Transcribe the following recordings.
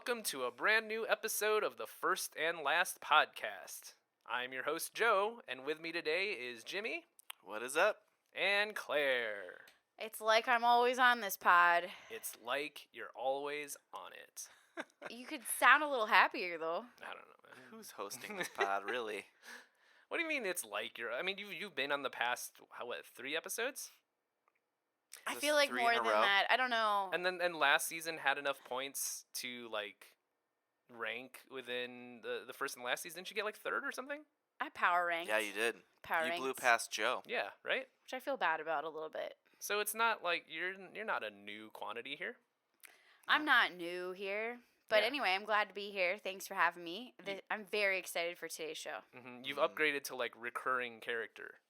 welcome to a brand new episode of the First and Last Podcast. I'm your host, Joe, and with me today is Jimmy. What is up? And Claire. It's like I'm always on this pod. It's like you're always on it. You could sound a little happier, though. I don't know, man. Who's hosting this pod, really? What do you mean it's like you're... I mean, you've been on the past, 3 episodes? I feel like more than that. I don't know. And last season had enough points to, rank within the first and last season. Didn't you get, third or something? I power ranked. Yeah, you did. You blew past Joe. Yeah, right? Which I feel bad about a little bit. So it's not like you're not a new quantity here. I'm not new here. But Yeah. anyway, I'm glad to be here. Thanks for having me. I'm very excited for today's show. Mm-hmm. You've upgraded to, recurring character.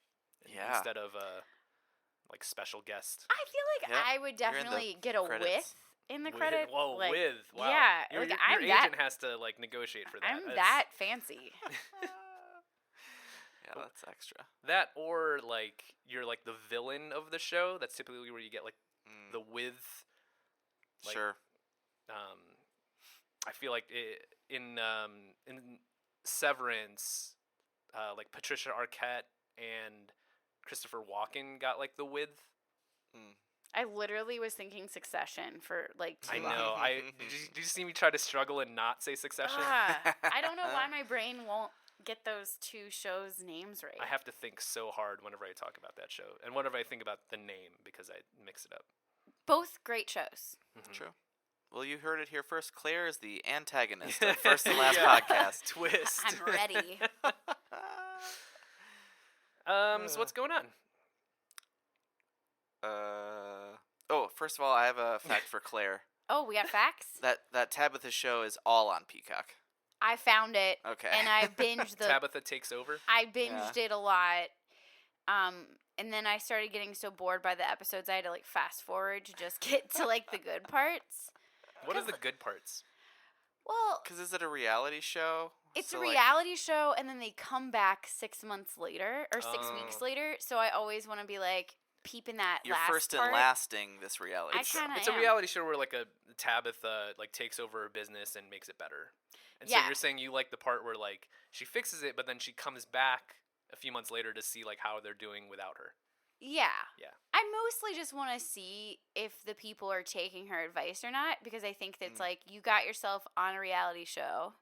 Yeah. Instead of, special guest. I feel like I would definitely get a credits. with in the credit. Whoa, like, with. Wow. Yeah. Your I'm agent has to, negotiate for that. I'm that fancy. Yeah, that's extra. That or, you're, the villain of the show. That's typically where you get, the with. Sure. I feel like in Severance, Patricia Arquette and Christopher Walken got, the with. I literally was thinking Succession for, 2 I long. know. Did you see me try to struggle and not say Succession? I don't know why my brain won't get those two shows' names right. I have to think so hard whenever I talk about that show. And whenever I think about the name, because I mix it up. Both great shows. Mm-hmm. True. Well, you heard it here first. Claire is the antagonist of First and Last Podcast. Twist. I'm ready. So what's going on? First of all, I have a fact for Claire. Oh, we got facts? That Tabitha show is all on Peacock. I found it. Okay. And I binged Tabitha Takes Over? I binged it a lot. And then I started getting so bored by the episodes, I had to, fast forward to just get to, the good parts. What are the good parts? Well, Because is it a reality show? it's a reality show, and then they come back 6 months later, or 6 weeks later, so I always want to be, peeping that You're last first part. and lasting this reality I show. kinda It's a am. reality show where, a Tabitha, takes over a business and makes it better. And so Yeah. you're saying you like the part where, she fixes it, but then she comes back a few months later to see, how they're doing without her. Yeah. Yeah. I mostly just want to see if the people are taking her advice or not, because I think that's you got yourself on a reality show.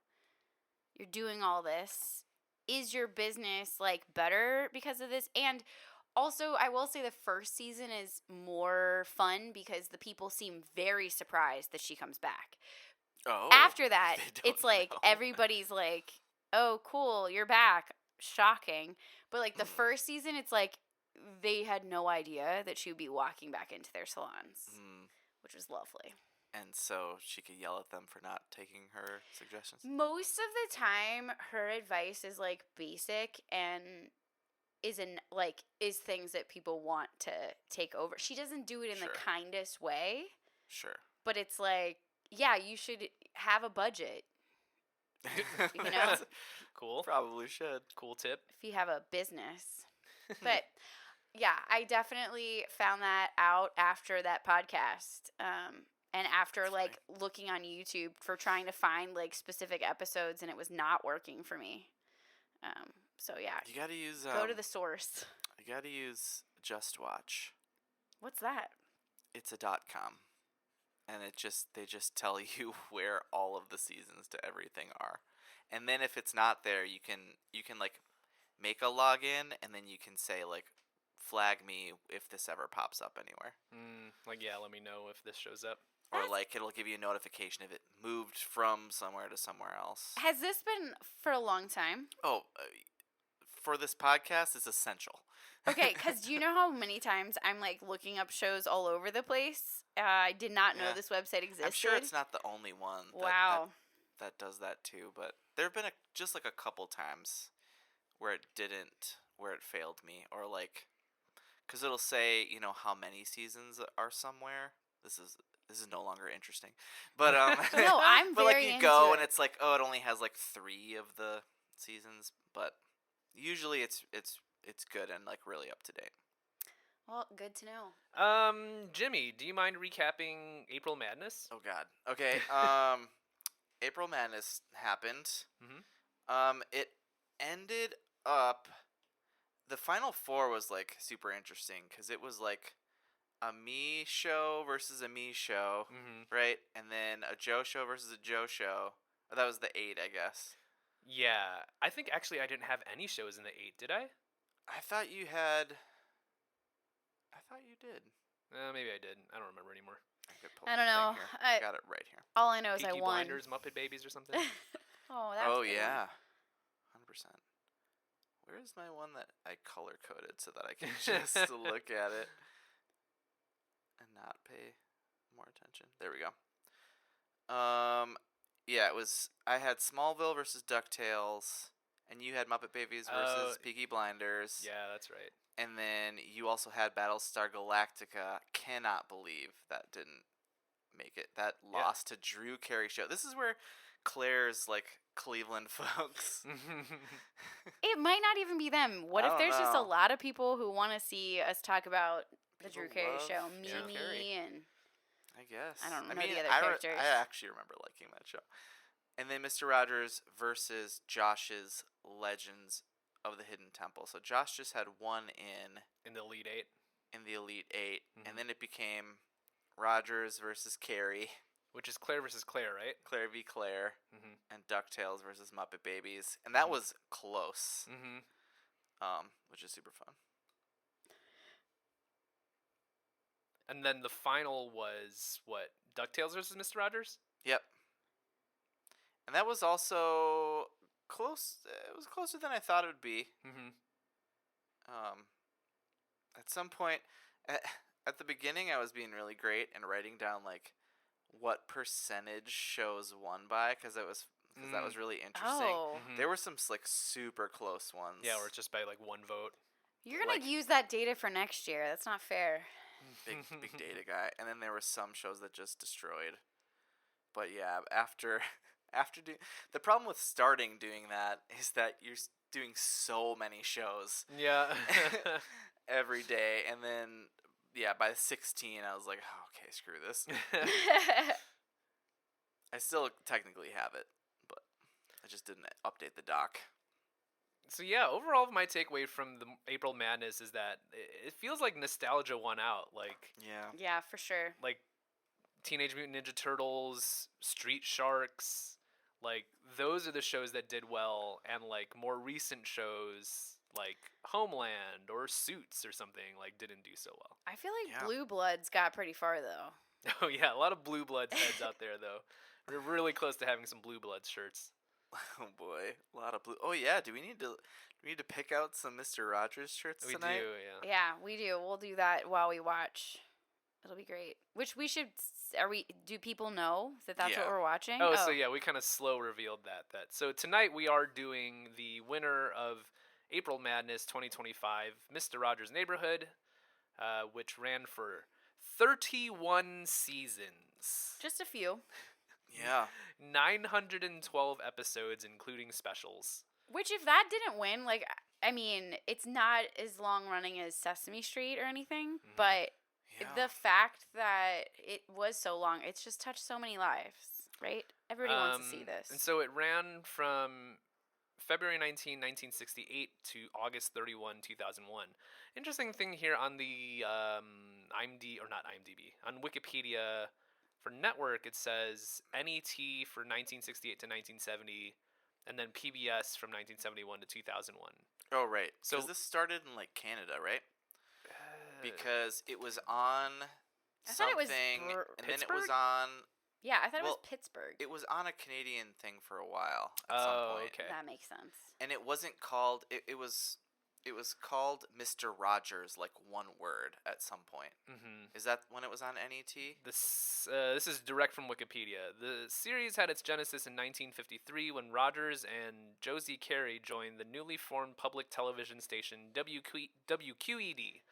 You're doing all this. Is your business better because of this? And also, I will say the first season is more fun because the people seem very surprised that she comes back. Oh. After that, they don't it's know. everybody's oh, cool, you're back. Shocking. But the first season, it's they had no idea that she would be walking back into their salons, which was lovely. And so she could yell at them for not taking her suggestions? Most of the time, her advice is basic and is things that people want to take over. She doesn't do it in the kindest way. Sure. But it's yeah, you should have a budget. You know? Cool. Probably should. Cool tip. If you have a business. But yeah, I definitely found that out after that podcast. And after looking on YouTube for trying to find specific episodes, and it was not working for me. So yeah, You gotta use go to the source. You gotta use Just Watch. What's that? It's a .com, and they just tell you where all of the seasons to everything are, and then if it's not there, you can make a login, and then you can say flag me if this ever pops up anywhere. Let me know if this shows up. Or it'll give you a notification if it moved from somewhere to somewhere else. Has this been for a long time? Oh, for this podcast, it's essential. Okay, because do you know how many times I'm looking up shows all over the place? I did not know this website existed. I'm sure it's not the only one. That does that too, but there have been just a couple times where it failed me, or because it'll say how many seasons are somewhere. This is no longer interesting, but no, I'm but very you into go it. and it's it only has 3 of the seasons, but usually it's good and really up to date. Well, good to know. Jimmy, do you mind recapping April Madness? Oh God. Okay. April Madness happened. Mm-hmm. It ended up. The final four was like super interesting because it was like a me show versus a me show, right? And then a Joe show versus a Joe show. That was the 8, I guess. Yeah, I think actually I didn't have any shows in the 8, did I? I thought you had. I thought you did. Maybe I did. I don't remember anymore. I don't know. I got it right here. All I know is Peaky I won. Blinders, Muppet Babies, or something. That's Oh good yeah, 100%. Where is my one that I color coded so that I can just look at it and not pay more attention? There we go. Yeah, it was. I had Smallville versus DuckTales, and you had Muppet Babies versus Peaky Blinders. Yeah, that's right. And then you also had Battlestar Galactica. Cannot believe that didn't make it. That lost to Drew Carey show. This is where Claire's like Cleveland folks. It might not even be them. What if there's just a lot of people who want to see us talk about the Drew Carey show? Mimi and I guess. I don't know the other characters. I actually remember liking that show. And then Mr. Rogers versus Josh's Legends of the Hidden Temple. So Josh just had one in the Elite 8. In the Elite 8. And then it became Rogers versus Carey. Which is Claire versus Claire, right? Claire v. Claire. And DuckTales versus Muppet Babies. And that was close. Which is super fun. And then the final was, what, DuckTales versus Mr. Rogers? Yep. And that was also close. It was closer than I thought it would be. At some point, at the beginning, I was being really great and writing down like what percentage shows won by because that was really interesting. There were some like super close ones. Yeah, or just by like one vote. You're gonna use that data for next year. That's not fair. Big data guy. And then there were some shows that just destroyed. But yeah, after the problem with starting doing that is that you're doing so many shows. Yeah. Every day, and then by 16 I was like, oh, okay, screw this. I still technically have it, but I just didn't update the doc. So yeah, overall my takeaway from the April Madness is that it feels like nostalgia won out. Like yeah, for sure. Like Teenage Mutant Ninja Turtles, Street Sharks, like those are the shows that did well, and like more recent shows like Homeland or Suits or something like didn't do so well. I feel like Blue Bloods got pretty far though. Oh yeah, a lot of Blue Bloods heads out there though. We're really close to having some Blue Bloods shirts. Oh boy, a lot of blue. Oh yeah, do we need to pick out some Mr. Rogers shirts tonight? We do, yeah. Yeah, we do. We'll do that while we watch. It'll be great. Which we should. Do people know that that's what we're watching? Oh, so yeah, we kind of slow revealed that. So tonight we are doing the winner of April Madness 2025, Mr. Rogers' Neighborhood, which ran for 31 seasons. Just a few. Yeah. 912 episodes, including specials. Which, if that didn't win, like, I mean, it's not as long running as Sesame Street or anything, but the fact that it was so long, it's just touched so many lives, right? Everybody wants to see this. And so it ran from February 19, 1968 to August 31, 2001. Interesting thing here on the on Wikipedia for network, it says NET for 1968 to 1970, and then PBS from 1971 to 2001. Oh, right. So this started in like Canada, right? Because it was on something, and then it was on. Yeah, I thought it was Pittsburgh. It was on a Canadian thing for a while. At some point. Okay. That makes sense. And it wasn't called. It was called Mr. Rogers, like one word at some point. Is that when it was on NET? This is direct from Wikipedia. The series had its genesis in 1953 when Rogers and Josie Carey joined the newly formed public television station WQED.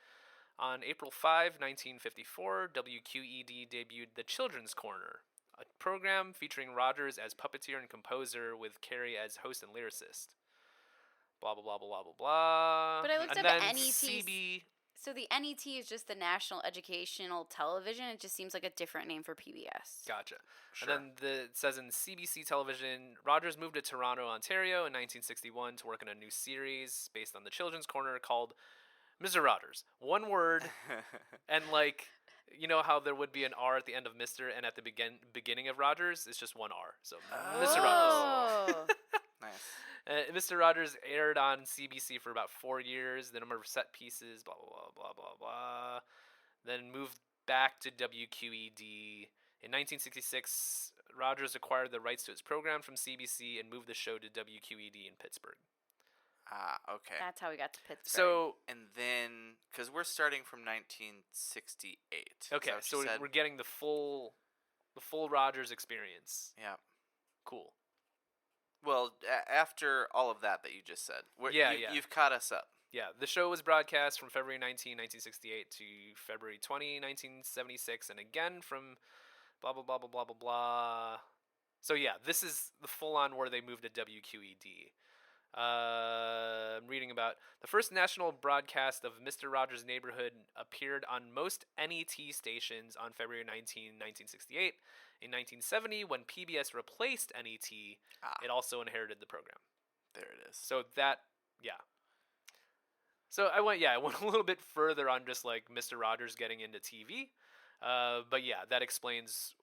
On April 5, 1954, WQED debuted The Children's Corner, a program featuring Rogers as puppeteer and composer with Carey as host and lyricist. Blah, blah, blah, blah, blah, blah, blah. But I looked and up then NET. So the NET is just the National Educational Television. It just seems like a different name for PBS. Gotcha. Sure. And then it says in CBC television, Rogers moved to Toronto, Ontario in 1961 to work on a new series based on the Children's Corner called Mr. Rogers. One word, and like, you know how there would be an R at the end of Mr. and at the beginning of Rogers? It's just one R. So Mr. Rogers. Nice. Mr. Rogers aired on CBC for about 4 years. The number of set pieces, blah, blah, blah, blah, blah, blah. Then moved back to WQED. In 1966, Rogers acquired the rights to its program from CBC and moved the show to WQED in Pittsburgh. Ah, okay. That's how we got to Pittsburgh. So, and then, because we're starting from 1968. Okay, so we're getting the full Rogers experience. Yeah. Cool. Well, after all of that you just said, you've caught us up. Yeah, the show was broadcast from February 19, 1968 to February 20, 1976, and again from blah, blah, blah, blah, blah, blah, blah. So yeah, this is the full-on where they moved to WQED. I'm reading about the first national broadcast of Mr. Rogers' Neighborhood appeared on most NET stations on February 19, 1968. In 1970, when PBS replaced NET, it also inherited the program. There it is. So that, yeah. So I went a little bit further on just like Mr. Rogers getting into TV. But yeah, that explains,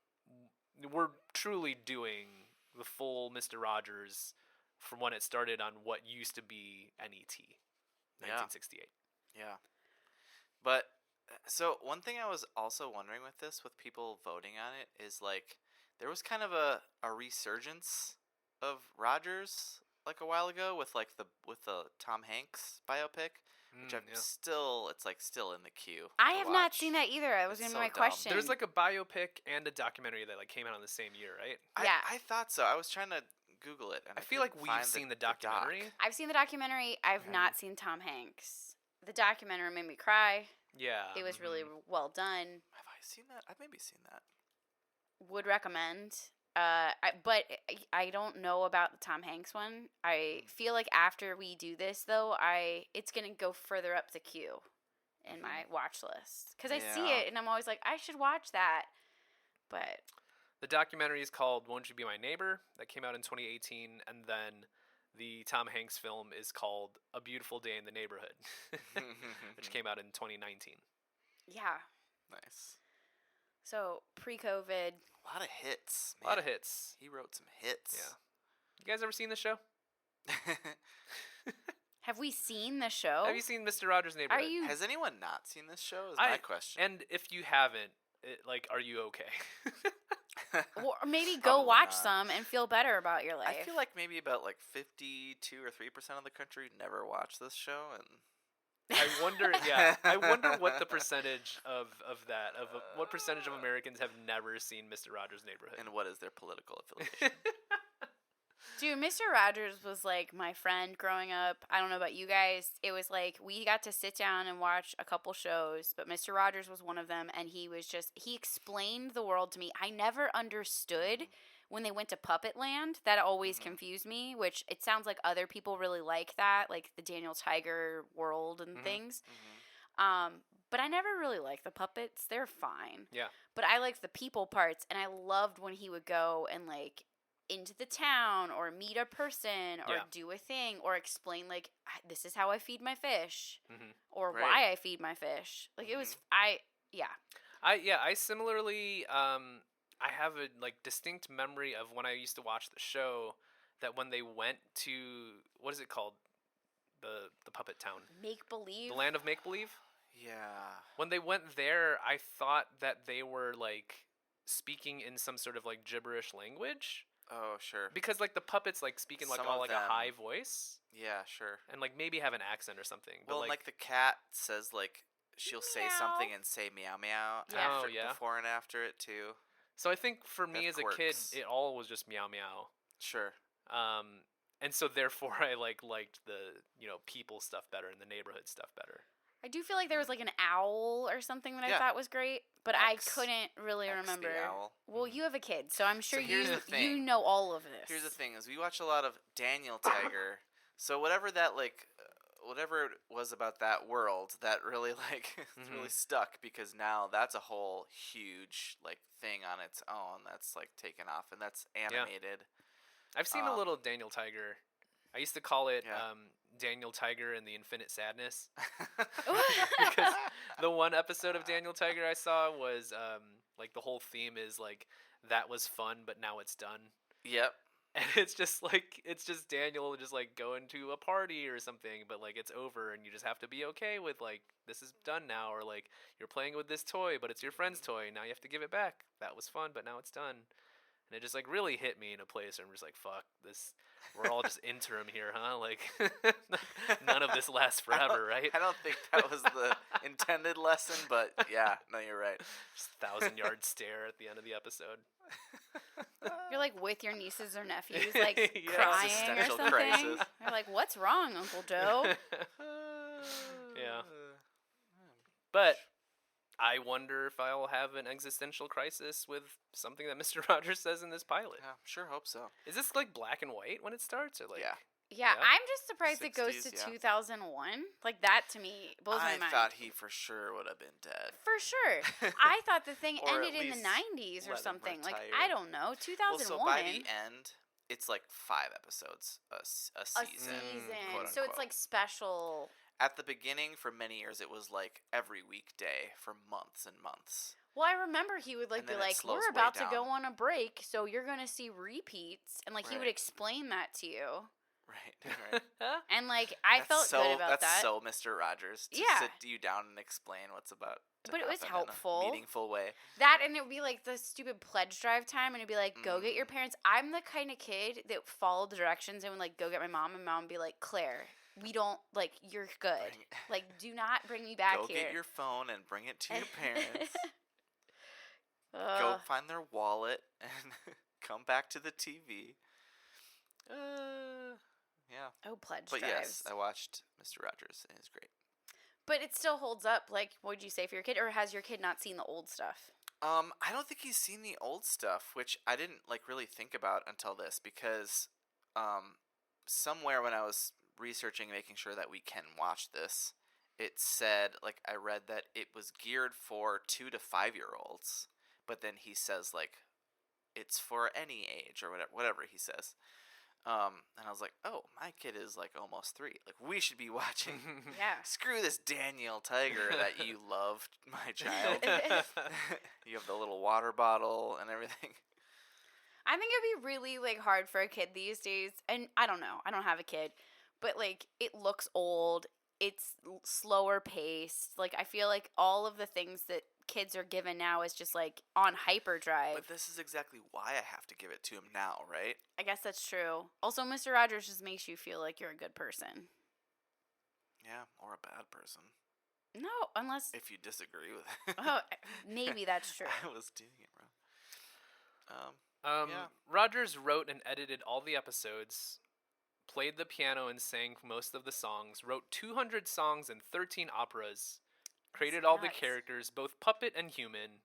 we're truly doing the full Mr. Rogers from when it started on what used to be NET, 1968. Yeah. But, so one thing I was also wondering with this, with people voting on it, is like, there was kind of a resurgence of Rogers like a while ago with the Tom Hanks biopic, which still in the queue. I have not seen that either. That was going to be my question. There's like a biopic and a documentary that like came out in the same year, right? Yeah. I thought so. I was trying to Google it, and I feel like we've seen the documentary. I've seen the documentary. I've not seen Tom Hanks. The documentary made me cry. Yeah. It was really well done. Have I seen that? I've maybe seen that. Would recommend. But I don't know about the Tom Hanks one. I feel like after we do this, though, it's going to go further up the queue in my watch list. Because I see it, and I'm always like, I should watch that. But the documentary is called Won't You Be My Neighbor? That came out in 2018. And then the Tom Hanks film is called A Beautiful Day in the Neighborhood, which came out in 2019. Yeah. Nice. So, pre-COVID. A lot of hits. Man. A lot of hits. He wrote some hits. Yeah. You guys ever seen the show? Have we seen the show? Have you seen Mr. Rogers' Neighborhood? Has anyone not seen this show? Is my question. And if you haven't, are you okay? Or maybe go watch some and feel better about your life. I feel like maybe about 52 or 3% of the country never watch this show, and I wonder what the percentage of what percentage of Americans have never seen Mr. Rogers' Neighborhood, and what is their political affiliation. Dude, Mr. Rogers was like my friend growing up. I don't know about you guys. It was like we got to sit down and watch a couple shows, but Mr. Rogers was one of them, and he explained the world to me. I never understood when they went to Puppet Land. That always confused me, which it sounds like other people really like that, like the Daniel Tiger world and things. But I never really liked the puppets. They're fine. Yeah. But I liked the people parts, and I loved when he would go and like into the town or meet a person or do a thing or explain like this is how I feed my fish or why I feed my fish. Like it was I similarly I have a like distinct memory of when I used to watch the show that when they went to what is it called? The puppet town. Make Believe. The land of make believe? Yeah. When they went there, I thought that they were like speaking in some sort of like gibberish language. Oh, sure. Because like the puppets like speak in like Some all of like them. a high voice. Yeah, sure. And like maybe have an accent or something. Well, but, like the cat says like she'll say something and say meow meow before and after it too. So I think for me as a kid, quirks. it all was just meow meow. Sure. And so therefore I liked the people stuff better and the neighborhood stuff better. I do feel like there was like an owl or something that I thought was great, but I couldn't really remember. The owl. Well, you have a kid, so I'm sure you know all of this. Here's the thing: is we watch a lot of Daniel Tiger, so whatever that whatever it was about that world that really it's really stuck, because now that's a whole huge thing on its own that's taken off, and that's animated. Yeah. I've seen a little Daniel Tiger. I used to call it Daniel Tiger and the Infinite Sadness. Because the one episode of Daniel Tiger I saw was the whole theme is that was fun, but now it's done. Yep. And it's just Daniel just going to a party or something, but it's over, and you just have to be okay with this is done now, or you're playing with this toy, but it's your friend's toy. Now you have to give it back. That was fun, but now it's done. And it just really hit me in a place where I'm just fuck this. We're all just interim here, huh? None of this lasts forever, right? I don't think that was the intended lesson, but yeah, no, you're right. Just 1,000-yard stare at the end of the episode. You're with your nieces or nephews, crying or something. Crisis. They're what's wrong, Uncle Joe? Yeah. But I wonder if I'll have an existential crisis with something that Mr. Rogers says in this pilot. Yeah, sure hope so. Is this black and white when it starts, or Yeah. Yeah, I'm just surprised 60s, it goes to 2001. That to me blows my mind. I thought he for sure would have been dead. For sure. I thought the thing ended in the 90s or something. I don't know. 2001. Well, so by the end, it's 5 episodes a season. Quote, so it's special. At the beginning, for many years, it was every weekday for months and months. Well, I remember he would be we're about to go on a break, so you're going to see repeats. And he would explain that to you. Right. And I felt good about that. That's so Mr. Rogers to sit you down and explain what's about to But it was helpful. In a meaningful way. That, and it would be the stupid pledge drive time, and it'd be go get your parents. I'm the kind of kid that followed the directions and would go get my mom, and mom would be Claire, we don't, you're good. Do not bring me back Go here. Go get your phone and bring it to your parents. Go find their wallet and come back to the TV. Yeah. Oh, pledge but drives. Yes, I watched Mr. Rogers, and it's great. But it still holds up. What would you say for your kid, or has your kid not seen the old stuff? I don't think he's seen the old stuff, which I didn't really think about until this, because somewhere when I was researching, making sure that we can watch this, it said I read that it was geared for 2 to 5-year-olds, but then he says it's for any age or whatever he says. And I was oh, my kid is almost 3. We should be watching. Yeah. Screw this Daniel Tiger that you loved, my child. You have the little water bottle and everything. I think it'd be really hard for a kid these days, and I don't know. I don't have a kid, but it looks old. It's slower paced. I feel all of the things that kids are given now is just on hyperdrive. But this is exactly why I have to give it to him now, right? I guess that's true. Also, Mr. Rogers just makes you feel like you're a good person. Yeah, or a bad person. No, unless... If you disagree with it. Oh, maybe that's true. I was doing it wrong. Yeah. Rogers wrote and edited all the episodes, played the piano and sang most of the songs, wrote 200 songs and 13 operas, created all the characters, both puppet and human,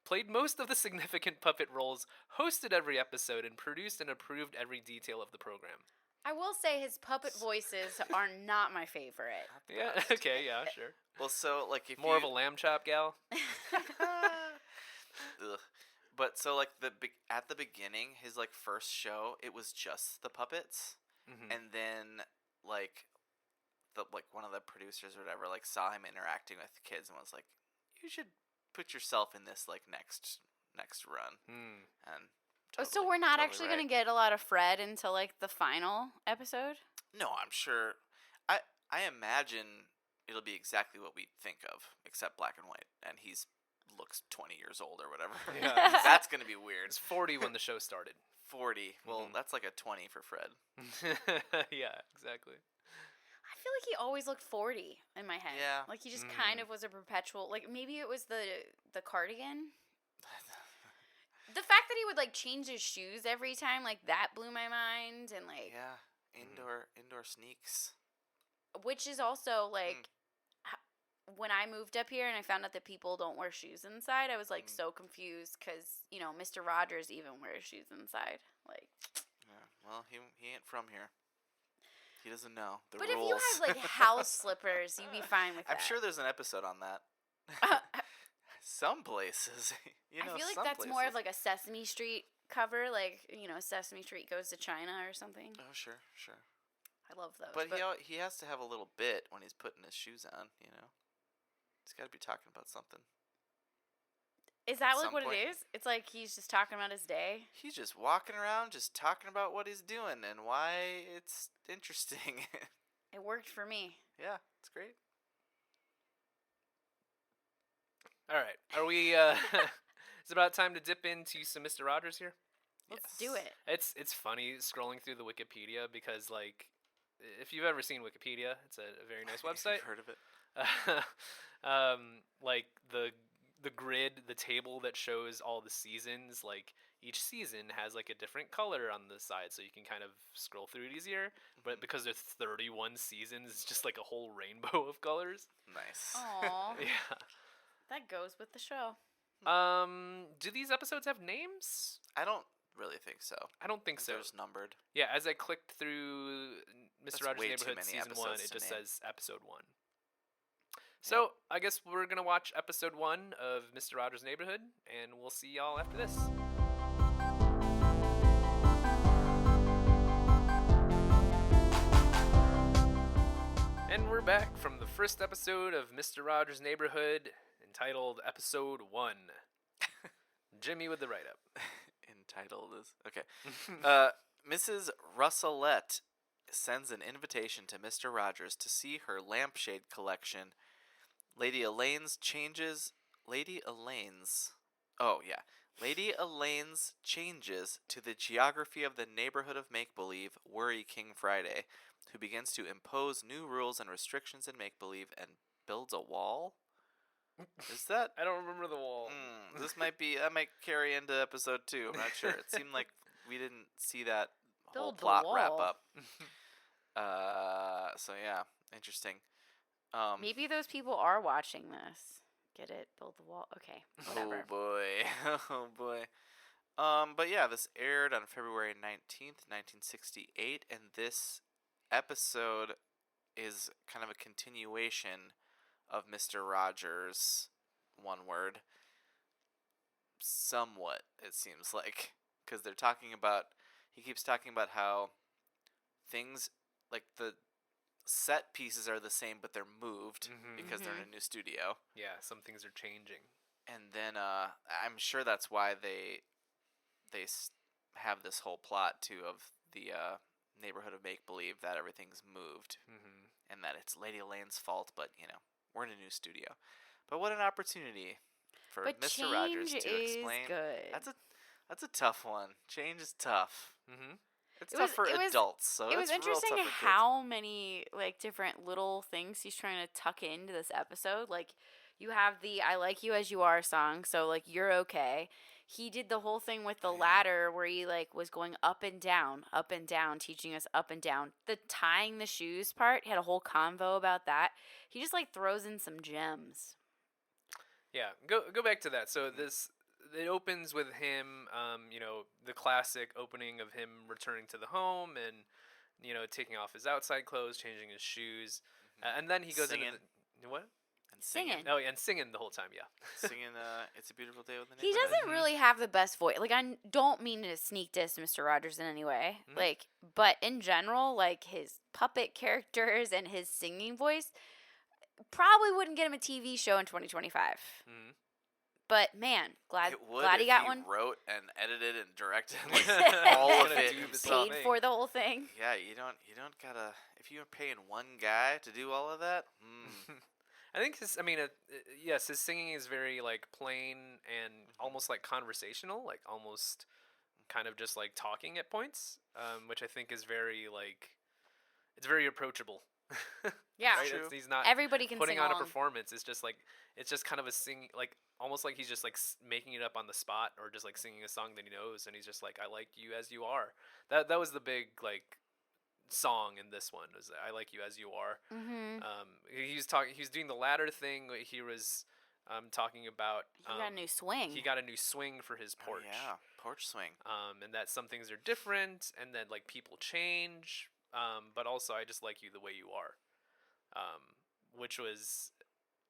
played most of the significant puppet roles, hosted every episode, and produced and approved every detail of the program. I will say his puppet voices are not my favorite. Yeah, okay, yeah, sure. Well, so, if More of a lamb chop gal? Ugh. But, so, at the beginning, his, first show, it was just the puppets. Mm-hmm. And then, one of the producers or whatever saw him interacting with kids and was you should put yourself in this next run. And so we're not actually going to get a lot of Fred until the final episode? No, I'm sure. I imagine it'll be exactly what we think of, except black and white, and he's looks 20 years old or whatever. Yeah. That's going to be weird. It's 40 when the show started. 40. Well, that's a 20 for Fred. Yeah, exactly. I feel like he always looked 40 in my head. Yeah. He just kind of was a perpetual, maybe it was the cardigan. The fact that he would change his shoes every time, that blew my mind, and yeah, indoor sneaks. Which is also when I moved up here and I found out that people don't wear shoes inside, I was so confused because Mr. Rogers even wears shoes inside. Yeah, well, he ain't from here. He doesn't know the but rules. But if you have, like, house slippers, you'd be fine with that. I'm sure there's an episode on that. Some places. I feel like that's more of, like, a Sesame Street cover. Like, Sesame Street Goes to China or something. Oh, sure. I love those. But he has to have a little bit when he's putting his shoes on, He's got to be talking about something. Is that like what it is? It's like he's just talking about his day? He's just walking around, just talking about what he's doing and why it's interesting. It worked for me. Yeah, it's great. All right. Are we it's about time to dip into some Mr. Rogers here? Let's do it. It's funny scrolling through the Wikipedia because, like, if you've ever seen Wikipedia, it's a very nice website. I've heard of it. Like the grid, the table that shows all the seasons, like each season has like a different color on the side, so you can kind of scroll through it easier. But because there's 31 seasons, it's just like a whole rainbow of colors. Nice. Aww. Yeah. That goes with the show. Do these episodes have names? I don't really think so. I don't think so. There's numbered. Yeah, as I clicked through Mr. Rogers' Neighborhood season 1, it just says episode 1. So, I guess we're going to watch episode 1 of Mr. Rogers' Neighborhood, and we'll see y'all after this. And we're back from the first episode of Mr. Rogers' Neighborhood, entitled Episode 1. Jimmy with the write-up. Entitled is... Okay. Mrs. Russellette sends an invitation to Mr. Rogers to see her lampshade collection. Lady Elaine's changes to the geography of the neighborhood of make-believe, Worry King Friday, who begins to impose new rules and restrictions in make-believe and builds a wall? Is that... I don't remember the wall. That might carry into episode 2. I'm not sure. It seemed like we didn't see that whole Build the plot wall. wrap up. So yeah, interesting. Maybe those people are watching this. Get it? Build the wall. Okay, whatever. Oh boy. But yeah, this aired on February 19th, 1968, and this episode is kind of a continuation of Mr. Rogers, one word. Somewhat, it seems like. Because he keeps talking about how things, like the set pieces are the same, but they're moved because they're in a new studio. Yeah, some things are changing. And then I'm sure that's why they have this whole plot too of the neighborhood of make believe that everything's moved and that it's Lady Elaine's fault. But we're in a new studio. But what an opportunity for Mr. Rogers to explain. Good. That's a tough one. Change is tough. It's It tough for was- adults. So It was it's real interesting tough for how many different little things he's trying to tuck into this episode. Like, you have the "I Like You As You Are" song, so you're okay. He did the whole thing with the ladder where he was going up and down, teaching us up and down. The tying the shoes part, he had a whole convo about that. He just throws in some gems. Yeah, go back to that. So it opens with him, the classic opening of him returning to the home and, taking off his outside clothes, changing his shoes. And then he goes Singing. into what? And singing. Oh, yeah, and singing the whole time, yeah. Singing It's a Beautiful Day with the He Neighborhood. doesn't really have the best voice. I don't mean to sneak diss Mr. Rogers in any way. But in general, his puppet characters and his singing voice probably wouldn't get him a TV show in 2025. But man, glad he got one. Wrote and edited and directed all of it. Paid for the whole thing. Yeah, you don't gotta. If you're paying one guy to do all of that. I think yes, his singing is very plain and almost conversational, almost kind of just talking at points, which I think is very it's very approachable. Yeah, right? true. He's not everybody can putting sing on along. a performance. It's just it's just kind of a sing almost he's just making it up on the spot or just singing a song that he knows, and he's just I like you as you are. That was the big song in this one was I like you as you are. He was doing the ladder thing. He was talking about he got a new swing. He got a new swing for his porch. Oh, yeah, porch swing. And that some things are different, and then people change. but also I just like you the way you are, which was.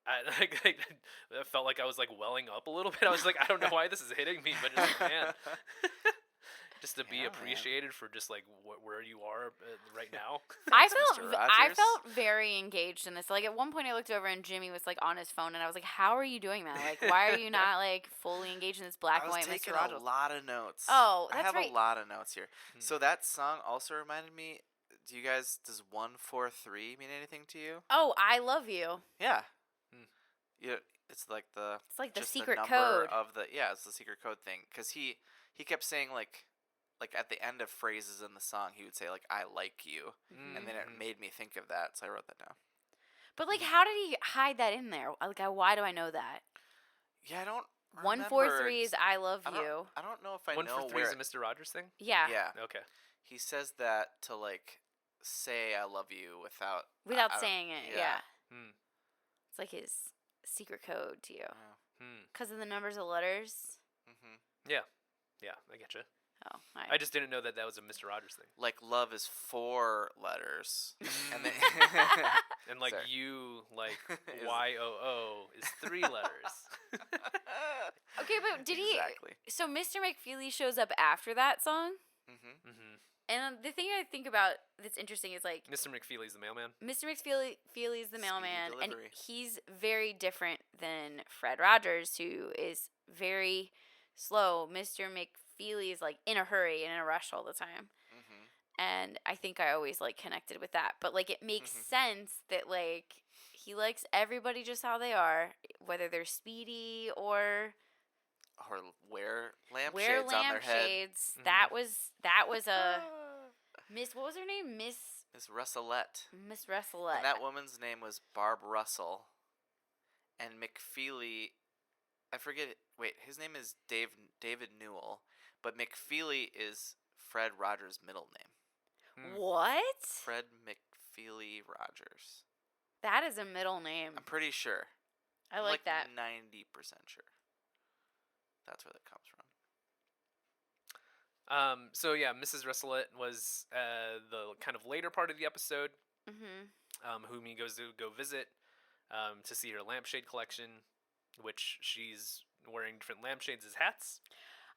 I felt like I was like welling up a little bit. I was like, I don't know why this is hitting me, but just man, just to be appreciated for just like where you are right now. I felt very engaged in this. Like at one point, I looked over and Jimmy was like on his phone, and I was like, "How are you doing that? Like, why are you not like fully engaged in this black and white Mr. Rogers?" I was taking a lot of notes. Oh, that's right. I have right. a lot of notes here. Mm-hmm. So that song also reminded me. Does 143 mean anything to you? Oh, I love you. Yeah. Yeah, it's like the secret the code of the it's the secret code thing because he kept saying like at the end of phrases in the song he would say like I like you and then it made me think of that, so I wrote that down. But like how did he hide that in there? Like why do I know that? Yeah, I don't 143 is I love you. I don't know if I know 143 is a Mr. Rogers thing? Yeah. Okay. He says that to like say I love you without saying it. Yeah. It's like his secret code to you because of the numbers of letters. Yeah, I get you. Oh, right. I just didn't know that was a Mr. Rogers thing. Like love is 4 letters, and then and like you like YOO is 3 letters. Okay, but did he? So Mr. McFeely shows up after that song. And the thing I think about that's interesting is like Mr. McFeely's the mailman. Mr. McFeely's the mailman, and he's very different than Fred Rogers, who is very slow. Mr. McFeely is like in a hurry and in a rush all the time, and I think I always like connected with that. But like it makes sense that like he likes everybody just how they are, whether they're speedy or wear lampshades on their head. That was a Miss. What was her name? Miss Russelette. Miss Russelette. And that woman's name was Barb Russell. And McFeely, I forget it. Wait, his name is David Newell, but McFeely is Fred Rogers' middle name. What? Fred McFeely Rogers. That is a middle name. I'm pretty sure. I like that. 90% sure. That's where that comes from. So yeah, Mrs. Russelette was the kind of later part of the episode. Whom he goes to go visit to see her lampshade collection, which she's wearing different lampshades as hats.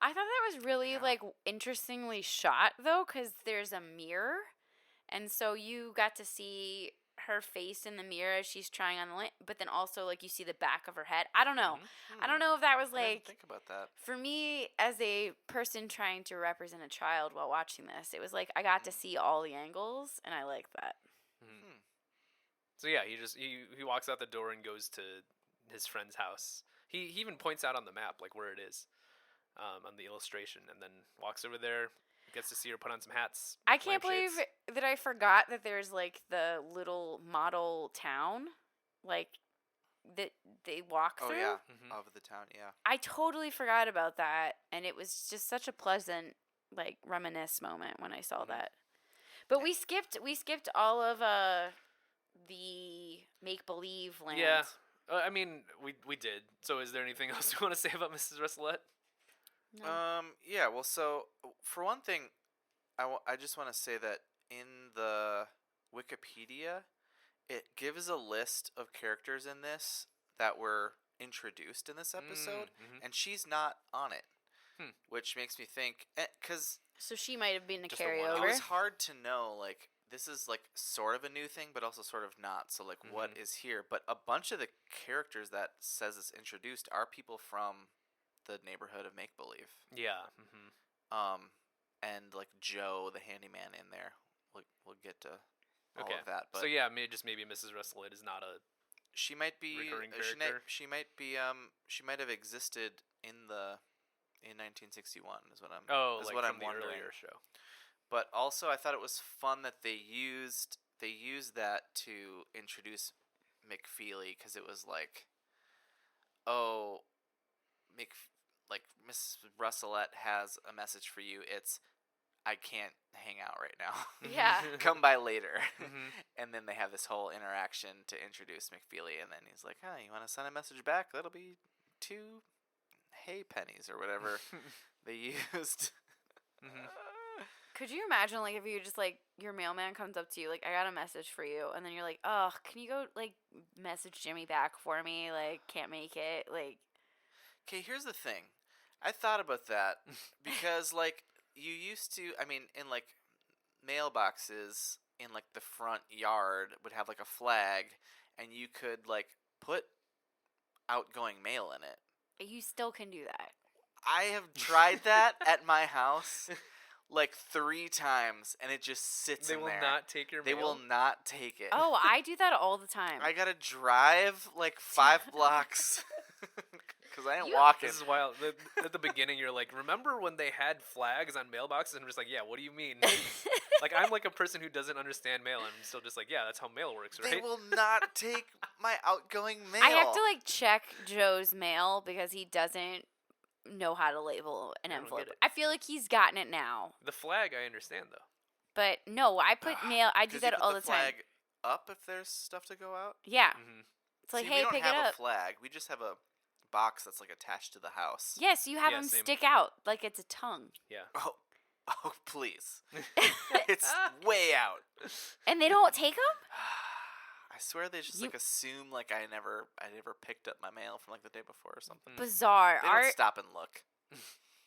I thought that was really like interestingly shot though, because there's a mirror, and so you got to see her face in the mirror as she's trying on the lamp, but then also like you see the back of her head. I don't know. I don't know if that was like. I didn't think about that. For me, as a person trying to represent a child while watching this, it was like I got to see all the angles, and I like that. So yeah, he walks out the door and goes to his friend's house. He even points out on the map like where it is, on the illustration, and then walks over there. Gets to see her put on some hats. I can't believe that I forgot that there's like the little model town, like that they walk through. Oh yeah, of the town. Yeah. I totally forgot about that, and it was just such a pleasant like reminisce moment when I saw that. But we skipped all of the make believe land. Yeah, I mean we did. So is there anything else you want to say about Mrs. Russelette? No. Yeah, well, so for one thing, I just want to say that in the Wikipedia, it gives a list of characters in this that were introduced in this episode, and she's not on it, which makes me think, because... So she might have been a carryover. It was hard to know, like, this is, like, sort of a new thing, but also sort of not, so, like, what is here? But a bunch of the characters that says it's introduced are people from the neighborhood of Make Believe. Yeah. And like Joe, the handyman, in there. We'll get to all of that. But so yeah, maybe Mrs. Russelette is not a. She might be recurring character. She might be. She might have existed in 1961. Is what I'm. Like what from I'm the wondering. earlier show. But also, I thought it was fun that they used that to introduce McFeely, because it was like, oh, Mrs. Russelette has a message for you. It's, I can't hang out right now. Yeah. Come by later. And then they have this whole interaction to introduce McFeely, and then he's like, you want to send a message back? That'll be 2 hay pennies or whatever they used. Could you imagine, like, if you just, like, your mailman comes up to you, like, I got a message for you, and then you're like, oh, can you go, like, message Jimmy back for me? Like, can't make it. Like, okay, here's the thing. I thought about that because, like, you used to, I mean, in, like, mailboxes in, like, the front yard would have, like, a flag, and you could, like, put outgoing mail in it. you still can do that. I have tried that at my house like 3 times, and it just sits in there. They will not take your mail? They will not take it. Oh, I do that all the time. I gotta drive like 5 blocks because I ain't walking. This is wild. At the beginning, you're like, remember when they had flags on mailboxes? And I'm just like, yeah, what do you mean? Like, I'm like a person who doesn't understand mail, and I'm still just like, yeah, that's how mail works, right? They will not take my outgoing mail. I have to, like, check Joe's mail because he doesn't know how to label an envelope. I feel like he's gotten it now. The flag, I understand, though. But, no, I put mail, I do that all the time. Flag up if there's stuff to go out? Yeah. Mm-hmm. It's like, See, hey, pick it up. we don't have a flag. We just have a box that's, like, attached to the house. Yes, you have them same. stick out like it's a tongue. Yeah. Oh, please. It's way out. And they don't take them? I swear they just like assume like I never picked up my mail from like the day before or something. Bizarre. They don't stop and look.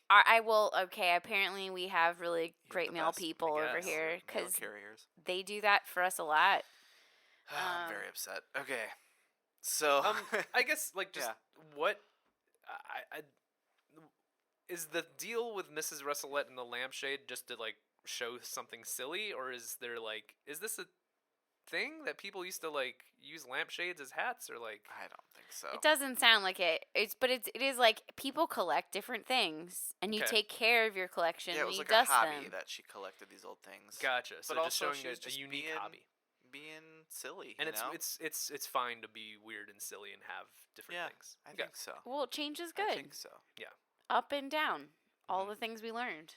I will. Okay, apparently we have really great mail people over here because they do that for us a lot. I'm very upset. Okay, so I guess like just what I is the deal with Mrs. Russelette and the lampshade just to like show something silly, or is there like is this a thing that people used to like use lampshades as hats, or like I don't think so. It doesn't sound like it. It is like people collect different things, and you take care of your collection. Yeah, it was and like you dust a hobby them. that she collected these old things. Gotcha. So but just also showing a unique hobby, being silly, and you know? it's fine to be weird and silly and have different things. I think so. Well, change is good. I think so. Yeah. Up and down, all the things we learned.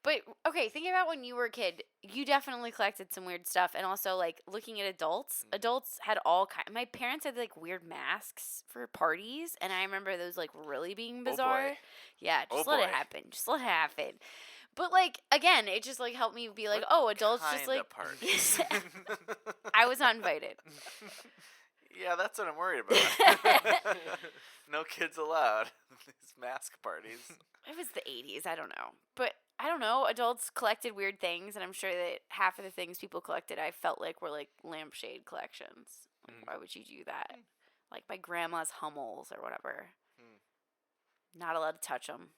But, okay, thinking about when you were a kid, you definitely collected some weird stuff. And also, like, looking at adults, adults had all kinds. My parents had, like, weird masks for parties. And I remember those, like, really being bizarre. Oh boy. Yeah, just let it happen. Just let it happen. But, like, again, it just, like, helped me be like, adults just, like. Parties? I was not invited. Yeah, that's what I'm worried about. No kids allowed. These mask parties. It was the 80s. I don't know. But I don't know. Adults collected weird things, and I'm sure that half of the things people collected I felt like were like lampshade collections. Like, why would you do that? Like my grandma's Hummels or whatever. Not allowed to touch them.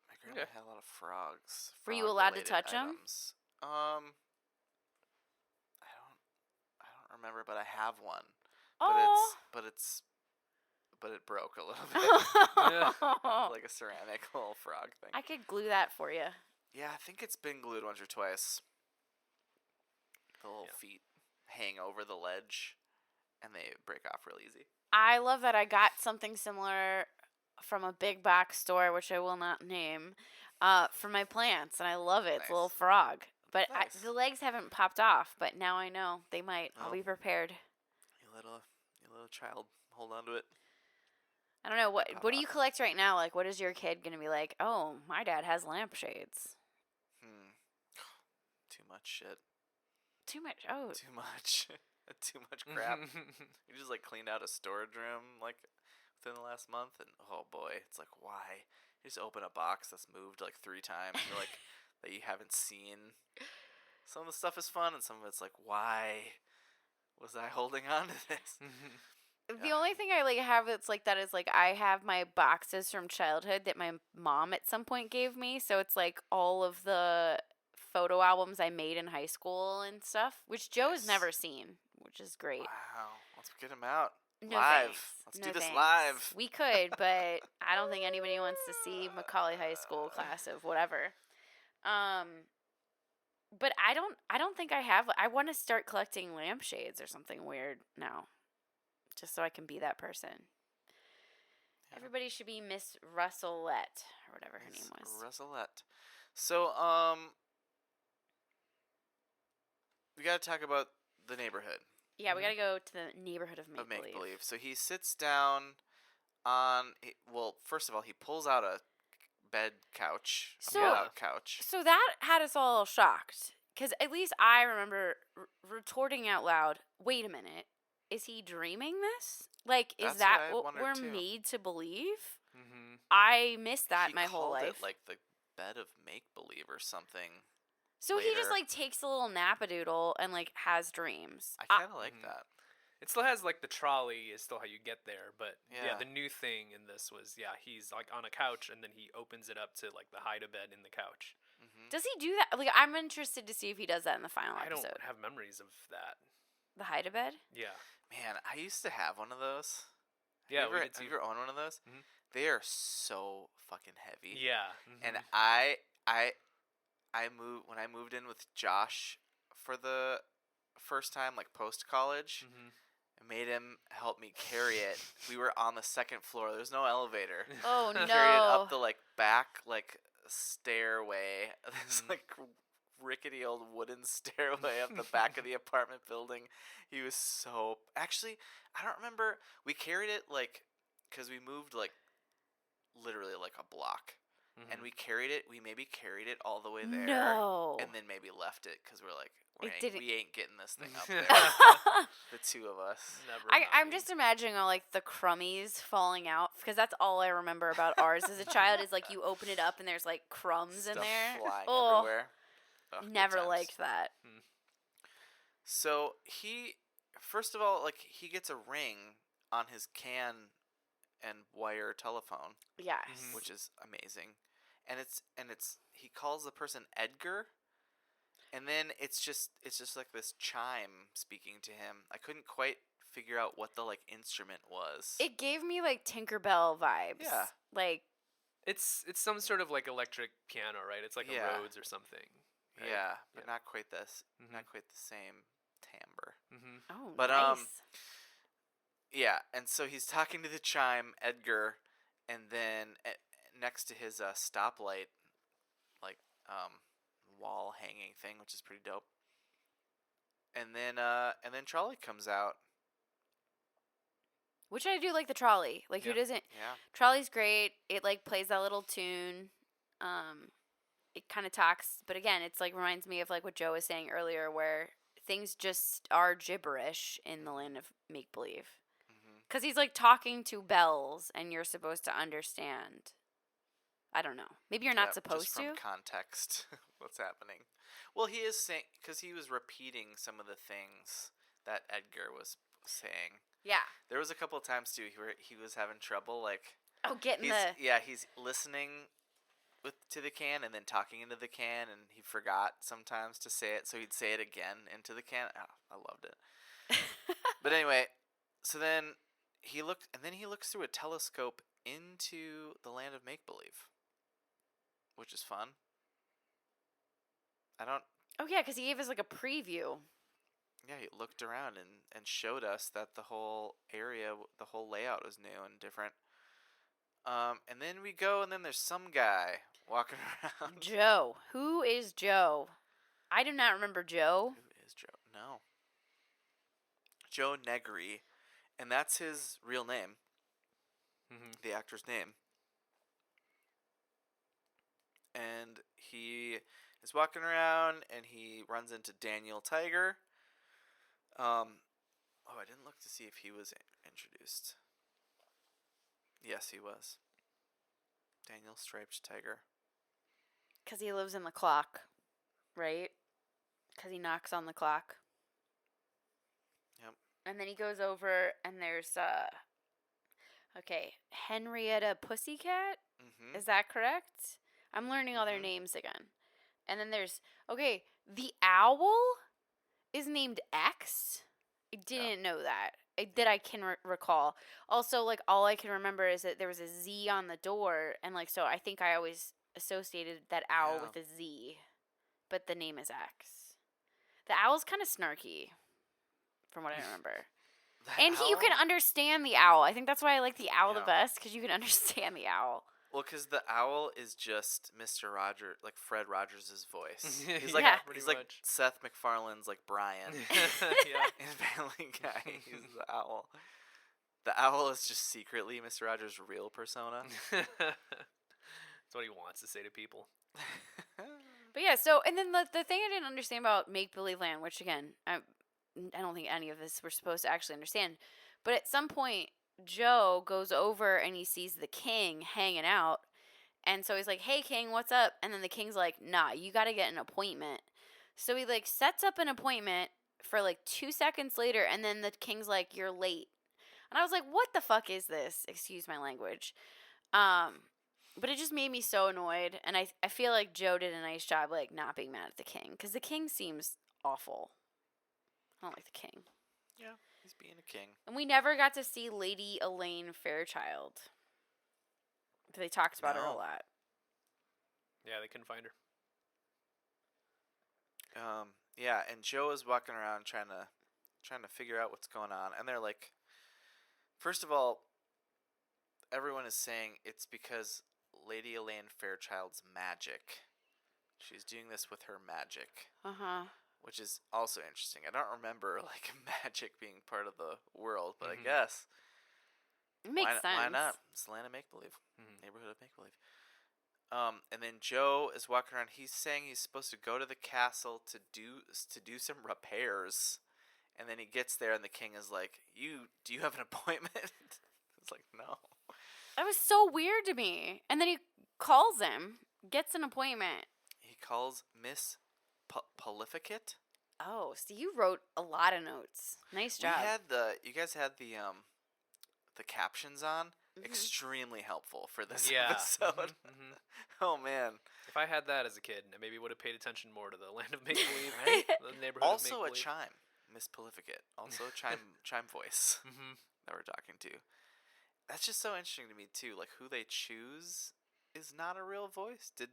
My grandma had a lot of frogs. Were you allowed to touch them? I don't remember, but I have one. Oh. But it broke a little bit. Like a ceramic little frog thing. I could glue that for you. Yeah, I think it's been glued once or twice. The little feet hang over the ledge, and they break off real easy. I love that I got something similar from a big box store, which I will not name, for my plants, and I love it. Nice. It's a little frog. But the legs haven't popped off, but now I know they might. I'll be prepared. You little child, hold on to it. I don't know, what do you collect right now? Like, what is your kid going to be like, oh, my dad has lampshades? Too much shit. Too much? Oh. Too much. Too much crap. You just, like, cleaned out a storage room, like, within the last month, and, oh, boy, it's like, why? You just open a box that's moved, like, 3 times, you're like, that you haven't seen. Some of the stuff is fun, and some of it's like, why was I holding on to this? The only thing I like have that's like that is like I have my boxes from childhood that my mom at some point gave me. So it's like all of the photo albums I made in high school and stuff, which Joe has never seen, which is great. Wow. Let's get him out. No live. Thanks. Let's no do this thanks. live. We could, but I don't think anybody wants to see Macaulay High School class of whatever. But I don't think I have. I want to start collecting lampshades or something weird now. Just so I can be that person. Yeah. Everybody should be Miss Russelette or whatever her name was. Russelette. So, we got to talk about the neighborhood. Yeah, we got to go to the neighborhood of Make-Believe. So he sits down on, well, first of all, he pulls out a bed couch, So- pull-out couch. So that had us all shocked. Because at least I remember retorting out loud, wait a minute, is he dreaming this? Like, is That's that what I what wondered, we're too. made to believe? Mm-hmm. I missed that He my whole called life. it like the bed of make-believe or something. So he just, later. like, takes a little napadoodle and, like, has dreams. I kind of like Mhm. that. It still has like the trolley is still how you get there, but yeah, Yeah. the new thing in this was he's like on a couch and then he opens it up to like the hide-a-bed in the couch. Mm-hmm. Does he do that? Like, I'm interested to see if he does that in the final I episode. don't have memories of that. The hide-a-bed? Yeah. Man, I used to have one of those. Yeah, have we you did ever, too. you ever owned one of those? Mhm. They are so fucking heavy. Yeah. And mhm. I moved when I moved in with Josh for the first time, like post college. Mhm. I made him help me carry it. We were on the second floor. There's no elevator. Oh, no. Carried it up the like back like stairway. This Mhm. like rickety old wooden stairway up the back of the apartment building. He was so actually I don't remember. We carried it like because we moved like literally like a block. And Mhm. we maybe carried it all the way there. No. And then maybe left it because we're like, It didn't- we ain't getting this thing up Yeah. there. The two of us. Never I'm mind. just imagining all, like, the crummies falling out. Because that's all I remember about ours as a child is, like, you open it up and there's, like, crumbs in Stuff there. flying Oh, everywhere. Ugh, good never times. liked that. So first of all, like he gets a ring on his can and wire telephone, Yes. Mhm. which is amazing. And he calls the person Edgar, and then it's just like this chime speaking to him. I couldn't quite figure out what the like instrument was. It gave me, like, Tinkerbell vibes. Yeah. Like, It's some sort of like electric piano, right? It's like Yeah. a Rhodes or something. Right? yeah, but Yeah. not quite this, Mhm. not quite the same timbre. Mhm. oh, But, nice. Yeah, and so he's talking to the chime, Edgar, and then next to his stoplight, like wall hanging thing, which is pretty dope. And then Trolley comes out. Which I do like the trolley. Like, who Yeah. doesn't? Yeah, Trolley's great. It, like, plays that little tune. It kind of talks, but again, it's like reminds me of like what Joe was saying earlier, where things just are gibberish in the land of make believe. hmm Because he's like talking to bells, and you're supposed to understand. I don't know. Maybe you're not supposed just to. from context, what's happening? Well, he is saying because he was repeating some of the things that Edgar was saying. Yeah. There was a couple of times too where he was having trouble, like Oh, getting he's listening to the can and then talking into the can, and he forgot sometimes to say it, so he'd say it again into the can. Oh, I loved it. But anyway, so then he looks through a telescope into the land of make believe, which is fun. Oh yeah, because he gave us like a preview. Yeah, he looked around and showed us that the whole area, the whole layout was new and different. And then we go, and then there's some guy walking around. Joe. Who is Joe? I do not remember Joe. Who is Joe? No. Joe Negri, and that's his real name, Mhm. the actor's name. And he is walking around, and he runs into Daniel Tiger. I didn't look to see if he was introduced. Yes, he was. Daniel Striped Tiger. Because he lives in the clock, right? Because he knocks on the clock. Yep. And then he goes over, and there's Henrietta Pussycat. Mm-hmm. Is that correct? I'm learning all their Mhm. names again. And then there's the owl is named X. I didn't know that. I can recall. Also, like, all I can remember is that there was a Z on the door, and like, so I think I always associated that owl Yeah. with a Z, but the name is X. The owl's kind of snarky, from what I remember. And you can understand the owl. I think that's why I like the owl the Yeah. best, because you can understand the owl. Well, because the owl is just Mr. Roger, like Fred Rogers' voice. He's like Yeah. Pretty he's like much. Seth MacFarlane's like Brian Yeah. in Family Guy. He's the owl. The owl is just secretly Mr. Rogers' real persona. That's what he wants to say to people. But yeah, so, and then the thing I didn't understand about Make Believe Land, which again, I don't think any of this we're supposed to actually understand, but at some point, Joe goes over and he sees the king hanging out, and so he's like, "Hey, king, what's up?" And then the king's like, "Nah, you got to get an appointment." So he like sets up an appointment for like 2 seconds later, and then the king's like, "You're late." And I was like, "What the fuck is this?" Excuse my language. But it just made me so annoyed, and I feel like Joe did a nice job like not being mad at the king, because the king seems awful. I don't like the king. Yeah, he's being a king. And we never got to see Lady Elaine Fairchild. They talked about her a lot. Yeah, they couldn't find her. Yeah, and Joe is walking around trying to figure out what's going on, and they're like, first of all, everyone is saying it's because Lady Elaine Fairchild's magic. She's doing this with her magic. Which is also interesting. I don't remember like magic being part of the world, but I guess it makes sense. Why not? It's the land of make believe, neighborhood of make believe. And then Joe is walking around. He's saying he's supposed to go to the castle to do some repairs, and then he gets there, and the king is like, do you have an appointment?" It's like, no. That was so weird to me. And then he calls him, gets an appointment. He calls Miss Polificate. Oh, so you wrote a lot of notes. Nice job. You guys had the captions on. Extremely helpful for this episode. Oh man! If I had that as a kid, I maybe would have paid attention more to the land of make believe, right? The neighborhood. Also of make-believe. a chime, Miss Polificate. Also a chime voice that we're talking to. That's just so interesting to me too. Like who they choose is not a real voice. Did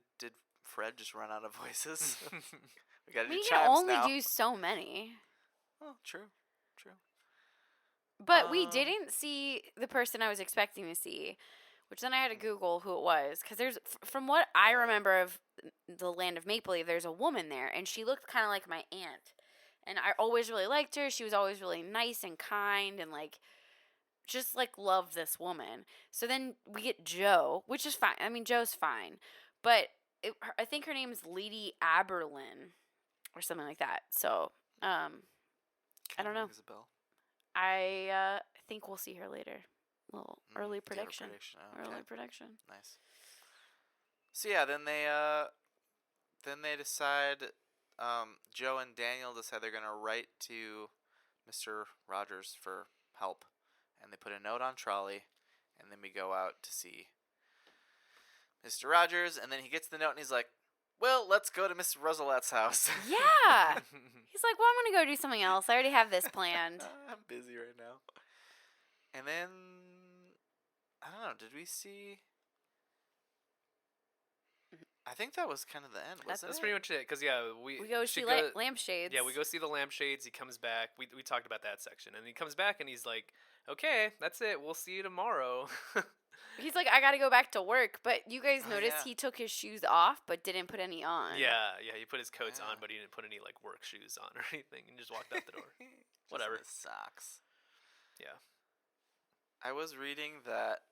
Fred just run out of voices? We gotta do chimes now. We can only do so many. Oh, true. But we didn't see the person I was expecting to see, which then I had to Google who it was. Because there's, from what I remember of the land of make believe, there's a woman there, and she looked kind of like my aunt. And I always really liked her. She was always really nice and kind, and like, just like loved this woman. So then we get Joe, which is fine. I mean, Joe's fine, but I think her name is Lady Aberlin or something like that. So I don't know. I think we'll see her later. Little early prediction. Okay. Early prediction. Nice. So yeah, then they decide. Joe and Daniel decide they're gonna write to Mr. Rogers for help, and they put a note on trolley, and then we go out to see Mr. Rogers, and then he gets the note and he's like, "Well, let's go to Mr. Roselette's house." Yeah. He's like, "Well, I'm going to go do something else. I already have this planned." I'm busy right now. And then, I don't know, did we see... I think that was kind of the end, wasn't it? That's pretty much it, because, we go see lampshades. Yeah, we go see the lampshades. He comes back. We talked about that section. And he comes back, and he's like, "Okay, that's it. We'll see you tomorrow." He's like, "I got to go back to work." But you guys noticed he took his shoes off but didn't put any on. Yeah, he put his coats on, but he didn't put any, like, work shoes on or anything. He just walked out the door. Whatever. Socks. Yeah. I was reading that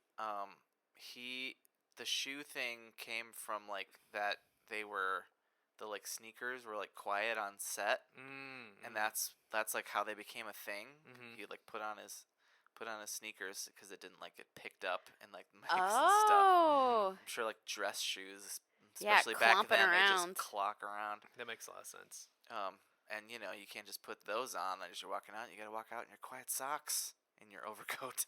the shoe thing came from, like, that the, like, sneakers were, like, quiet on set. And that's like, how they became a thing. He, like, put on his sneakers because it didn't like get picked up in like mics and stuff. I'm sure like dress shoes, especially back then, they just clock around. That makes a lot of sense. And you can't just put those on as you're walking out. You got to walk out in your quiet socks and your overcoat.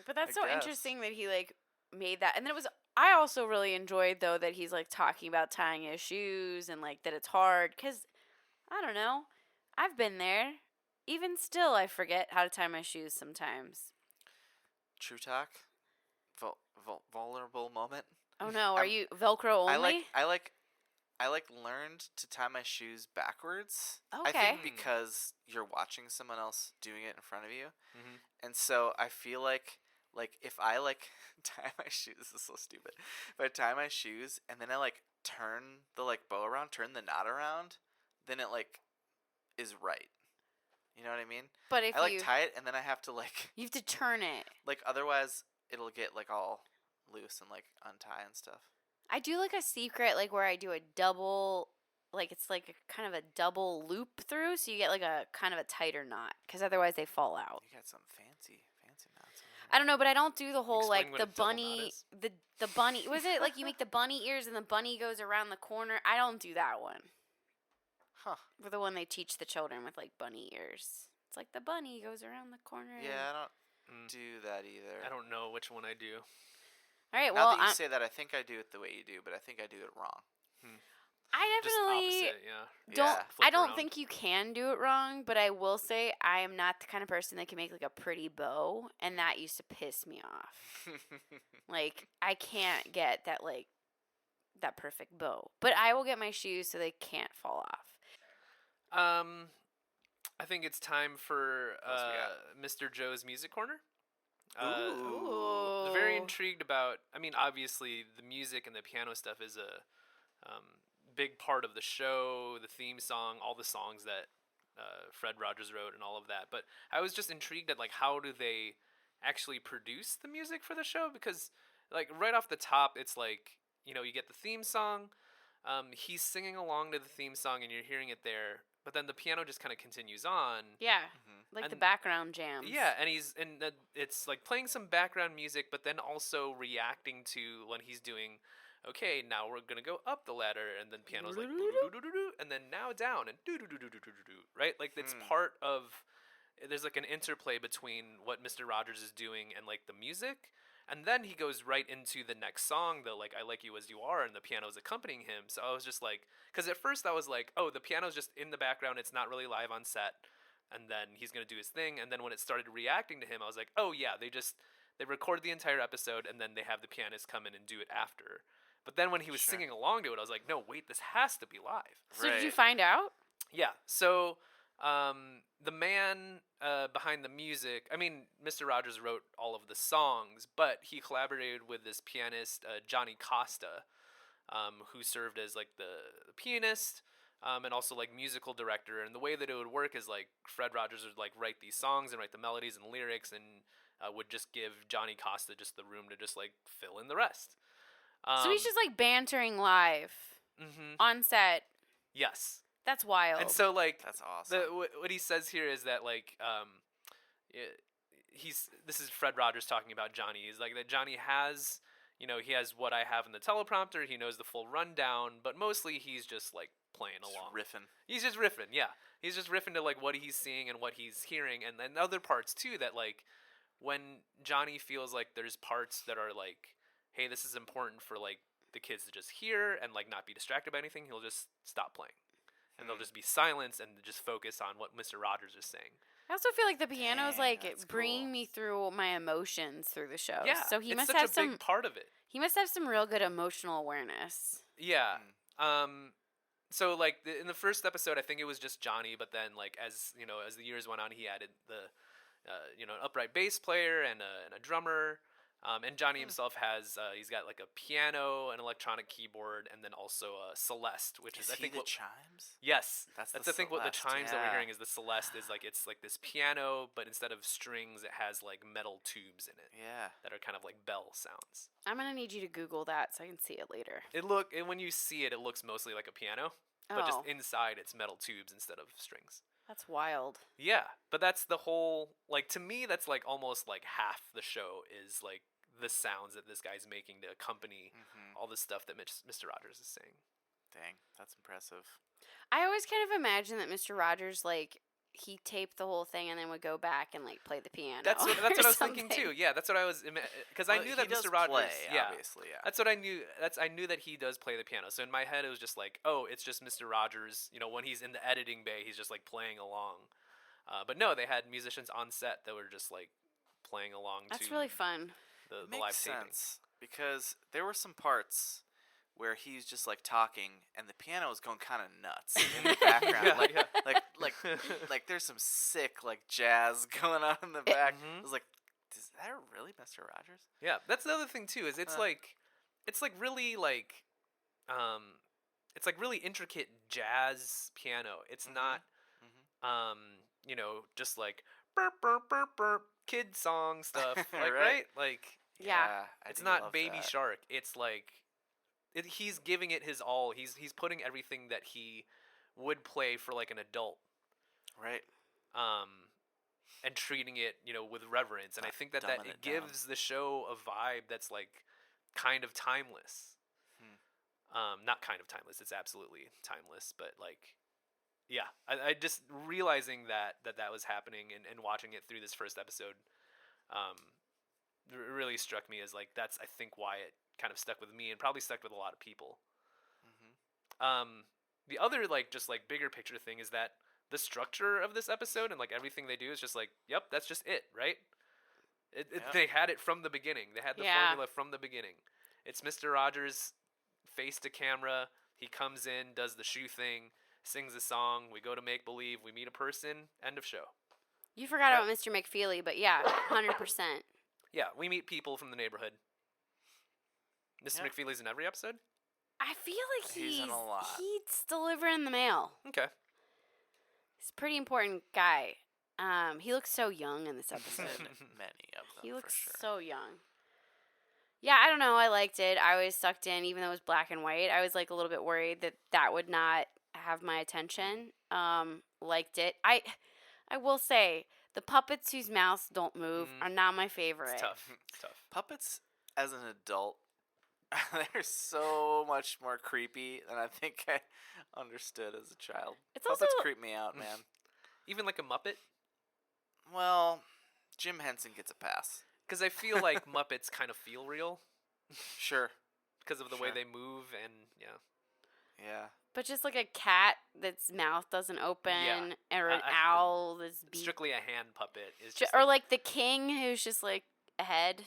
But that's so interesting that he like made that. And then I also really enjoyed though that he's like talking about tying his shoes and like that it's hard because I don't know, I've been there. Even still, I forget how to tie my shoes sometimes. True talk. Vulnerable moment. Oh no, are you Velcro only? I learned to tie my shoes backwards. Okay. I think because you're watching someone else doing it in front of you, and so I feel like if I like tie my shoes, this is so stupid. If I tie my shoes and then I like turn the like bow around, turn the knot around, then it like is right. You know what I mean? But if I tie it and then I have to like... You have to turn it. Like otherwise it'll get like all loose and like untie and stuff. I do like a secret, like where I do a double, like it's like a kind of a double loop through, so you get like a kind of a tighter knot, because otherwise they fall out. You got some fancy knots. I don't know, but I don't do the whole Explain like what the a double knot bunny, is. the bunny. Was it like you make the bunny ears and the bunny goes around the corner? I don't do that one. Huh. With the one they teach the children with like bunny ears. It's like the bunny goes around the corner. Yeah, I don't do that either. I don't know which one I do. All right, Now that you say that, I think I do it the way you do, but I think I do it wrong. I definitely just opposite, yeah. don't. Flip I don't around. think you can do it wrong, but I will say I am not the kind of person that can make like a pretty bow, and that used to piss me off. Like I can't get that like that perfect bow, but I will get my shoes so they can't fall off. I think it's time for What else we Mr. Joe's Music Corner. Ooh. Very intrigued about. I mean, obviously, the music and the piano stuff is a big part of the show. The theme song, all the songs that Fred Rogers wrote, and all of that. But I was just intrigued at like how do they actually produce the music for the show? Because like right off the top, it's like you get the theme song. He's singing along to the theme song, and you're hearing it there. But then the piano just kind of continues on. Yeah, like the And- background jams. Yeah, and it's like playing some background music, but then also reacting to when he's doing. Okay, now we're gonna go up the ladder, and then piano's like, "Doo-doo-doo-doo-doo-doo," and then now down, and do-do-do-do-do-do-do, right? Like it's part of. There's like an interplay between what Mr. Rogers is doing and like the music, and then he goes right into the next song, though, like "I Like You As You Are," and the piano's accompanying him. So I was just like, because at first I was like, oh, the piano's just in the background; it's not really live on set, and then he's gonna do his thing. And then when it started reacting to him, I was like, oh yeah, they record the entire episode, and then they have the pianist come in and do it after. But then when he was singing along to it, I was like, no, wait, this has to be live. So did you find out? Yeah. So the man behind the music, I mean, Mr. Rogers wrote all of the songs, but he collaborated with this pianist, Johnny Costa, who served as like the pianist and also like musical director. And the way that it would work is like Fred Rogers would like write these songs and write the melodies and lyrics, and would just give Johnny Costa just the room to just like fill in the rest. So he's just like bantering live on set. Yes. That's wild. And so like That's awesome. What he says here is that like this is Fred Rogers talking about Johnny. He's like that Johnny has he has what I have in the teleprompter. He knows the full rundown, but mostly he's just like playing along. Riffing. He's just riffing, yeah. He's just riffing to like what he's seeing and what he's hearing, and then other parts too that like when Johnny feels like there's parts that are like, hey, this is important for like the kids to just hear and like not be distracted by anything, he'll just stop playing. And there'll just be silence and just focus on what Mr. Rogers is saying. I also feel like the piano's Dang, like that's bringing cool. me through my emotions through the show. Yeah, So he it's must such have a some big part of it. He must have some real good emotional awareness. Yeah. So like in the first episode, I think it was just Johnny, but then like as as the years went on, he added the an upright bass player and a drummer. And Johnny himself has he's got like a piano, an electronic keyboard, and then also a Celeste, which is I think the what chimes? yes, That's I the think what the Celeste, chimes that we're yeah. hearing is the Celeste is like it's like this piano, but instead of strings, it has like metal tubes in it Yeah. that are kind of like bell sounds. I'm gonna need you to Google that so I can see it later. And when you see it, it looks mostly like a piano, but just inside it's metal tubes instead of strings. That's wild. Yeah, but that's the whole like to me that's like almost like half the show is like the sounds that this guy's making to accompany all the stuff that Mr. Rogers is saying. Dang, that's impressive. I always kind of imagine that Mr. Rogers like he taped the whole thing and then would go back and like play the piano. That's what or I was thinking something. too. Yeah, that's what I was because I Well, knew he that does Mr. Rogers. play, yeah, obviously, yeah. That's what I knew. I knew that he does play the piano. So in my head, it was just like, oh, it's just Mr. Rogers. When he's in the editing bay, he's just like playing along. But no, they had musicians on set that were just like playing along. That's to really fun. The Makes live taping. sense because there were some parts where he's just like talking and the piano is going kind of nuts in the background. like there's some sick like jazz going on in the back. I was like, is that really Mr. Rogers? Yeah, that's the other thing too. Is it's like really like it's like really intricate jazz piano. It's not just like burp burp burp burp kid song stuff. Like right? Like Yeah. It's not Baby Shark. It's like he's giving it his all. He's putting everything that he would play for like an adult. Right. And treating it, with reverence. And I think that it gives the show a vibe that's like kind of timeless. Not kind of timeless. It's absolutely timeless. But like, yeah, I just realizing that was happening and watching it through this first episode, really struck me as like that's I think why it kind of stuck with me and probably stuck with a lot of people. The other like just like bigger picture thing is that the structure of this episode and like everything they do is just like, yep, that's just it, right? They had it from the beginning. They had the formula from the beginning. It's Mr. Rogers face to camera. He comes in, does the shoe thing, sings a song. We go to make believe. We meet a person. End of show. You forgot about Mr. McFeely, but yeah, 100%. Yeah, we meet people from the neighborhood. Mr. McFeely's in every episode? I feel like he's in a lot. He's delivering the mail. Okay. He's a pretty important guy. He looks so young in this episode. Many of them. He looks for sure. so young. Yeah, I don't know. I liked it. I was sucked in, even though it was black and white. I was like a little bit worried that would not have my attention. Liked it. I will say the puppets whose mouths don't move are not my favorite. It's tough. Puppets as an adult, they're so much more creepy than I think I understood as a child. Puppets creep me out, man. Even like a Muppet? Well, Jim Henson gets a pass. Because I feel like Muppets kind of feel real. Sure. Because of the way they move and, Yeah. But just like a cat that's mouth doesn't open, or an owl that's strictly a hand puppet. Is just or like the king who's just like a head.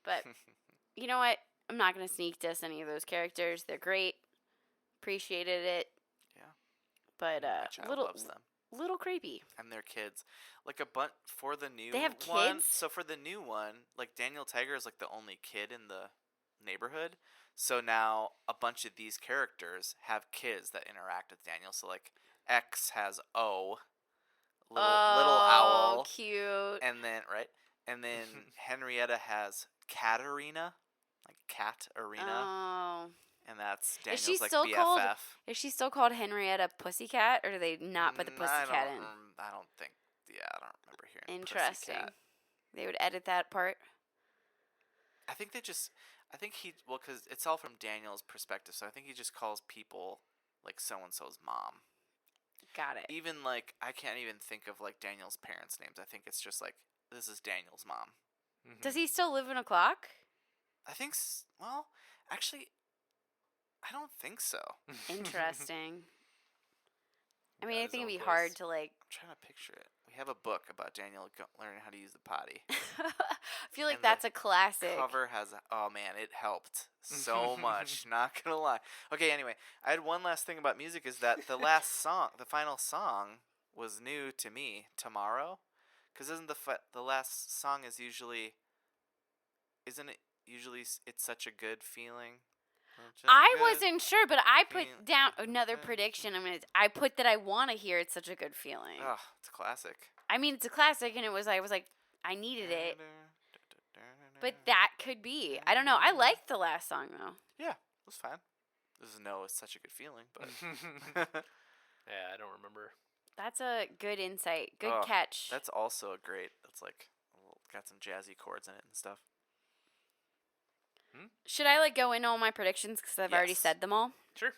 But you know what? I'm not going to sneak diss any of those characters. They're great. Appreciated it. Yeah. But loves them. Little creepy. And their kids. Like a bunch for the new They have one. kids? So for the new one, like Daniel Tiger is like the only kid in the neighborhood. So now a bunch of these characters have kids that interact with Daniel. So like X has O, little owl, cute. and then Henrietta has Katarina, like Cat Arena. Oh. And that's Daniel's like BFF. Is she still called Henrietta Pussycat, or do they not put the Pussycat in? I don't think. Yeah, I don't remember hearing. Interesting. Pussycat. They would edit that part. I think because it's all from Daniel's perspective, so I think he just calls people like so and so's mom. Got it. Even like I can't even think of like Daniel's parents' names. I think it's just like this is Daniel's mom. Mm-hmm. Does he still live in a clock? I think. Well, actually, I don't think so. Interesting. I mean, I think it'd be hard to like. I'm trying to picture it. We have a book about Daniel learning how to use the potty. I feel like that's a classic. Cover has. Oh man, it helped so much. Not gonna lie. Okay, anyway, I had one last thing about music. Is that the last song, the final song, was new to me. Tomorrow, because isn't the last song is usually. Isn't it usually? It's such a good feeling. I wasn't sure, but I put down another prediction. I put that I want to hear It's Such a Good Feeling. Oh, it's a classic. I mean, it's a classic, and I was like, I needed it. But that could be. I don't know. I liked the last song, though. Yeah, it was fine. It's such a good feeling, but... Yeah, I don't remember. That's a good insight. Good catch. That's also that's like, got some jazzy chords in it and stuff. Should I go into all my predictions because I've already said them all? Sure.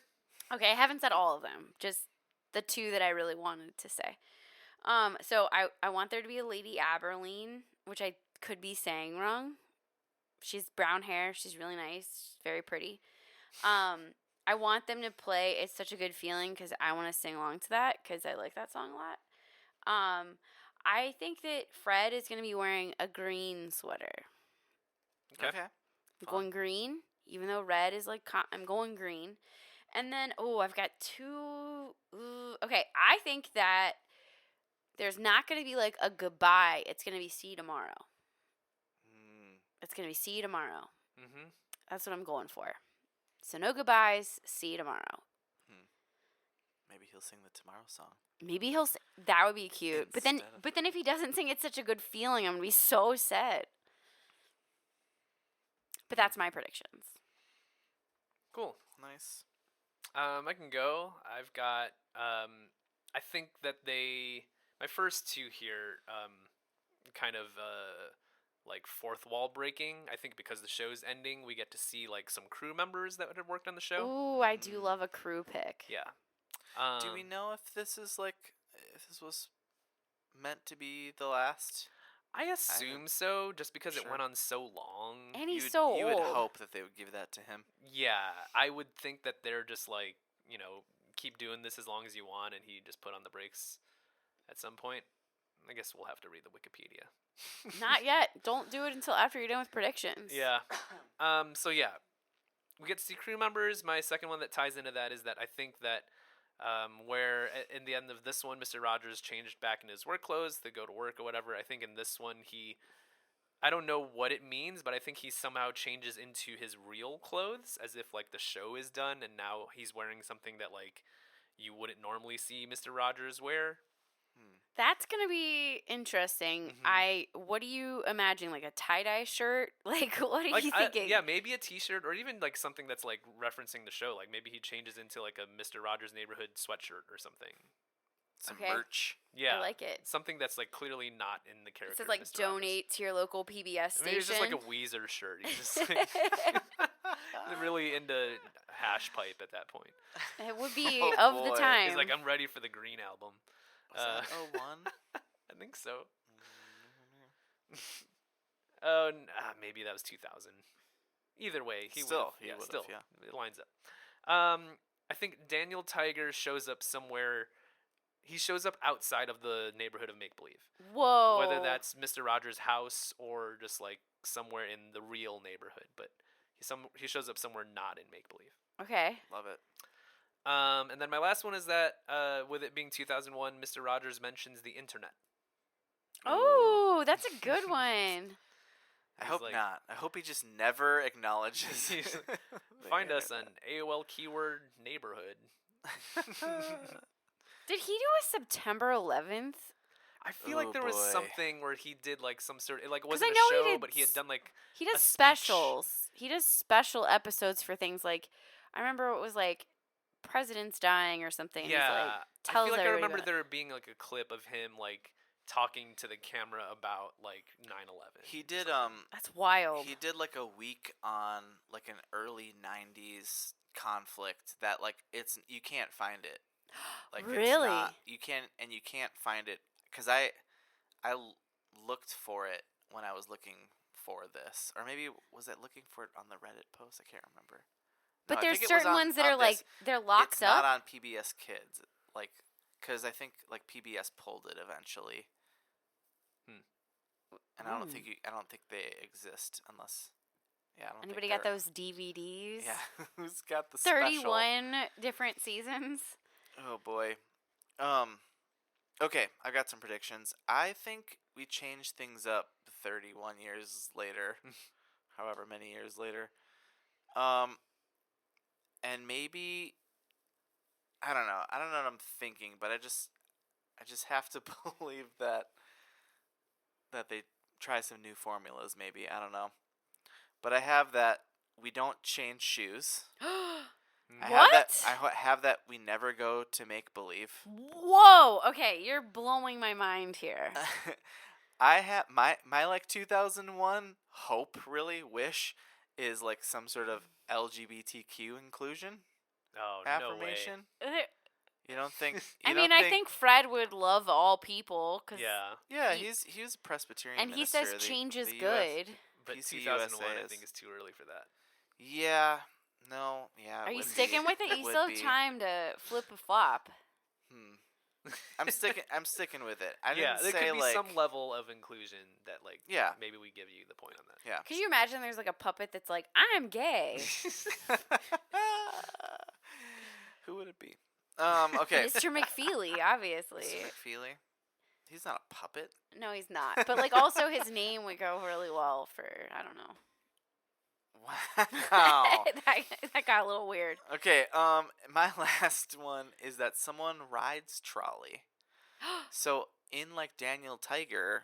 Okay, I haven't said all of them. Just the two that I really wanted to say. So I want there to be a Lady Aberline, which I could be saying wrong. She's brown hair. She's really nice. Very pretty. I want them to play It's Such a Good Feeling because I want to sing along to that because I like that song a lot. I think that Fred is going to be wearing a green sweater. Okay. I'm going green, even though red is I'm going green. And then, I've got two. Okay, I think that there's not going to be a goodbye. It's going to be see you tomorrow. It's going to be see you tomorrow. Mm-hmm. That's what I'm going for. So no goodbyes, see you tomorrow. Maybe he'll sing the Tomorrow song. Maybe that would be cute. But then if he doesn't sing, it's such a good feeling. I'm gonna be so sad. But that's my predictions. Cool. Nice. I can go. I've got. I think that my first two here, kind of like fourth wall breaking. I think because the show's ending, we get to see like some crew members that would have worked on the show. Ooh, I do love a crew pick. Yeah. Do we know if this was meant to be the last? I assume so, just because it went on so long. And he's so old. You would hope that they would give that to him. Yeah, I would think that they're just like, keep doing this as long as you want, and he just put on the brakes at some point. I guess we'll have to read the Wikipedia. Not yet. Don't do it until after you're done with predictions. Yeah. So yeah, we get to see crew members. My second one that ties into that is that I think that where in the end of this one, Mr. Rogers changed back in his work clothes to go to work or whatever. I think in this one I don't know what it means, but I think he somehow changes into his real clothes as if like the show is done and now he's wearing something that like you wouldn't normally see Mr. Rogers wear. That's going to be interesting. Mm-hmm. What do you imagine? Like a tie-dye shirt? Like, what are you thinking? Yeah, maybe a t-shirt or even like something that's like referencing the show. Like maybe he changes into like a Mr. Rogers Neighborhood sweatshirt or something. Some merch. Yeah. I like it. Something that's like clearly not in the character. It says like Mr. donate Rogers. to your local PBS station. It's just like a Weezer shirt. He's just like really into hash pipe at that point. It would be the time. He's like, I'm ready for the Green album. Was that 01? I think so. Maybe that was 2000. Either way, he still, it lines up. I think Daniel Tiger shows up somewhere. He shows up outside of the neighborhood of Make Believe. Whoa. Whether that's Mr. Rogers' house or just like somewhere in the real neighborhood, but he shows up somewhere not in Make Believe. Okay. Love it. And then my last one is that with it being 2001, Mr. Rogers mentions the internet. Oh, that's a good one. I hope not. I hope he just never acknowledges. Find us on AOL keyword neighborhood. Did he do a September 11th? I feel like there was something where he did like some sort of, like it wasn't a show, but he had done like he does specials. He does special episodes for things like, I remember it was like President's dying or something. Yeah, I feel like I remember there being like a clip of him like talking to the camera about like 9/11. He did That's wild. He did like a week on like an early 90s conflict that like you can't find it. Like really? You can't find it cuz I looked for it when I was looking for this, or maybe was I looking for it on the Reddit post? I can't remember. But there's certain ones that are like they're locked up. It's not on PBS Kids, like because I think like PBS pulled it eventually. And I don't think they exist unless. Yeah, I don't. Anybody got those DVDs? Yeah, who's got the 31 different seasons? Oh boy. Okay, I've got some predictions. I think we change things up 31 years later, however many years later. And maybe I don't know what I'm thinking, but I just have to believe that they try some new formulas maybe. I don't know. But I have that we don't change shoes. I have that we never go to Make Believe. Whoa, okay, you're blowing my mind here. I have my like 2001 hope, really wish, is like some sort of LGBTQ inclusion. Oh, affirmation. No way. You don't think? I think Fred would love all people. Cause yeah, he was a Presbyterian. And he says change is good. But 2001, I think, is too early for that. Yeah. No. Yeah. Are you sticking with it? You still have time to flip a flop. I'm sticking with it. I there didn't say could be like some level of inclusion that like maybe we give you the point on that. Yeah. Could you imagine there's like a puppet that's like, I'm gay? Who would it be? Okay. Mr. McFeely, obviously. Mr. McFeely. He's not a puppet. No, he's not. But like also his name would go really well for, I don't know. Wow. that got a little weird. Okay, my last one is that someone rides trolley. So in like Daniel Tiger,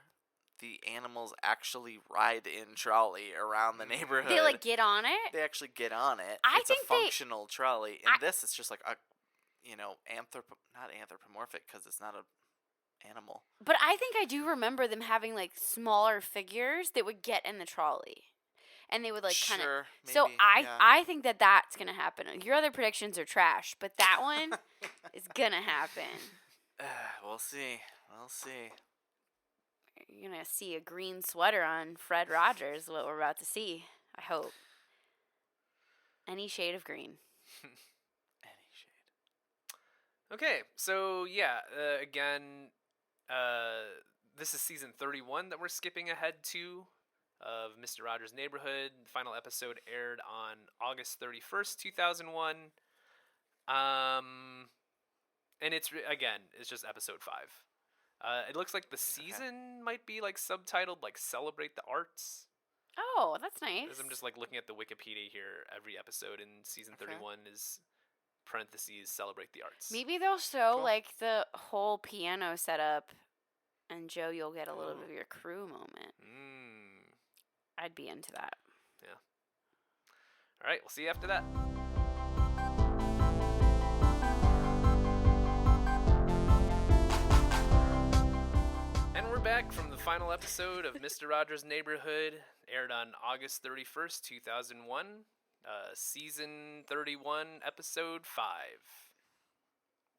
the animals actually ride in trolley around the neighborhood. They like get on it? They actually get on it. I it's think a functional trolley. In this, it's just like a, not anthropomorphic because it's not a animal. But I think I do remember them having like smaller figures that would get in the trolley. And they would like kind of. Sure, So maybe, I think that that's gonna happen. Your other predictions are trash, but that one is gonna happen. We'll see. We'll see. You're gonna see a green sweater on Fred Rogers. What we're about to see. I hope. Any shade of green. Any shade. Okay, so yeah, again, this is season 31 that we're skipping ahead to of Mr. Rogers' Neighborhood. The final episode aired on August 31st, 2001. And it's just episode 5. It looks like the season might be like subtitled like Celebrate the Arts. Oh, that's nice. As I'm just like looking at the Wikipedia here, every episode in season 31 is parentheses Celebrate the Arts. Maybe they'll show like the whole piano setup, and Joe, you'll get a little bit of your crew moment. I'd be into that. Yeah. All right, we'll see you after that. And we're back from the final episode of Mr. Rogers' Neighborhood, aired on August 31st, 2001, season 31, episode 5.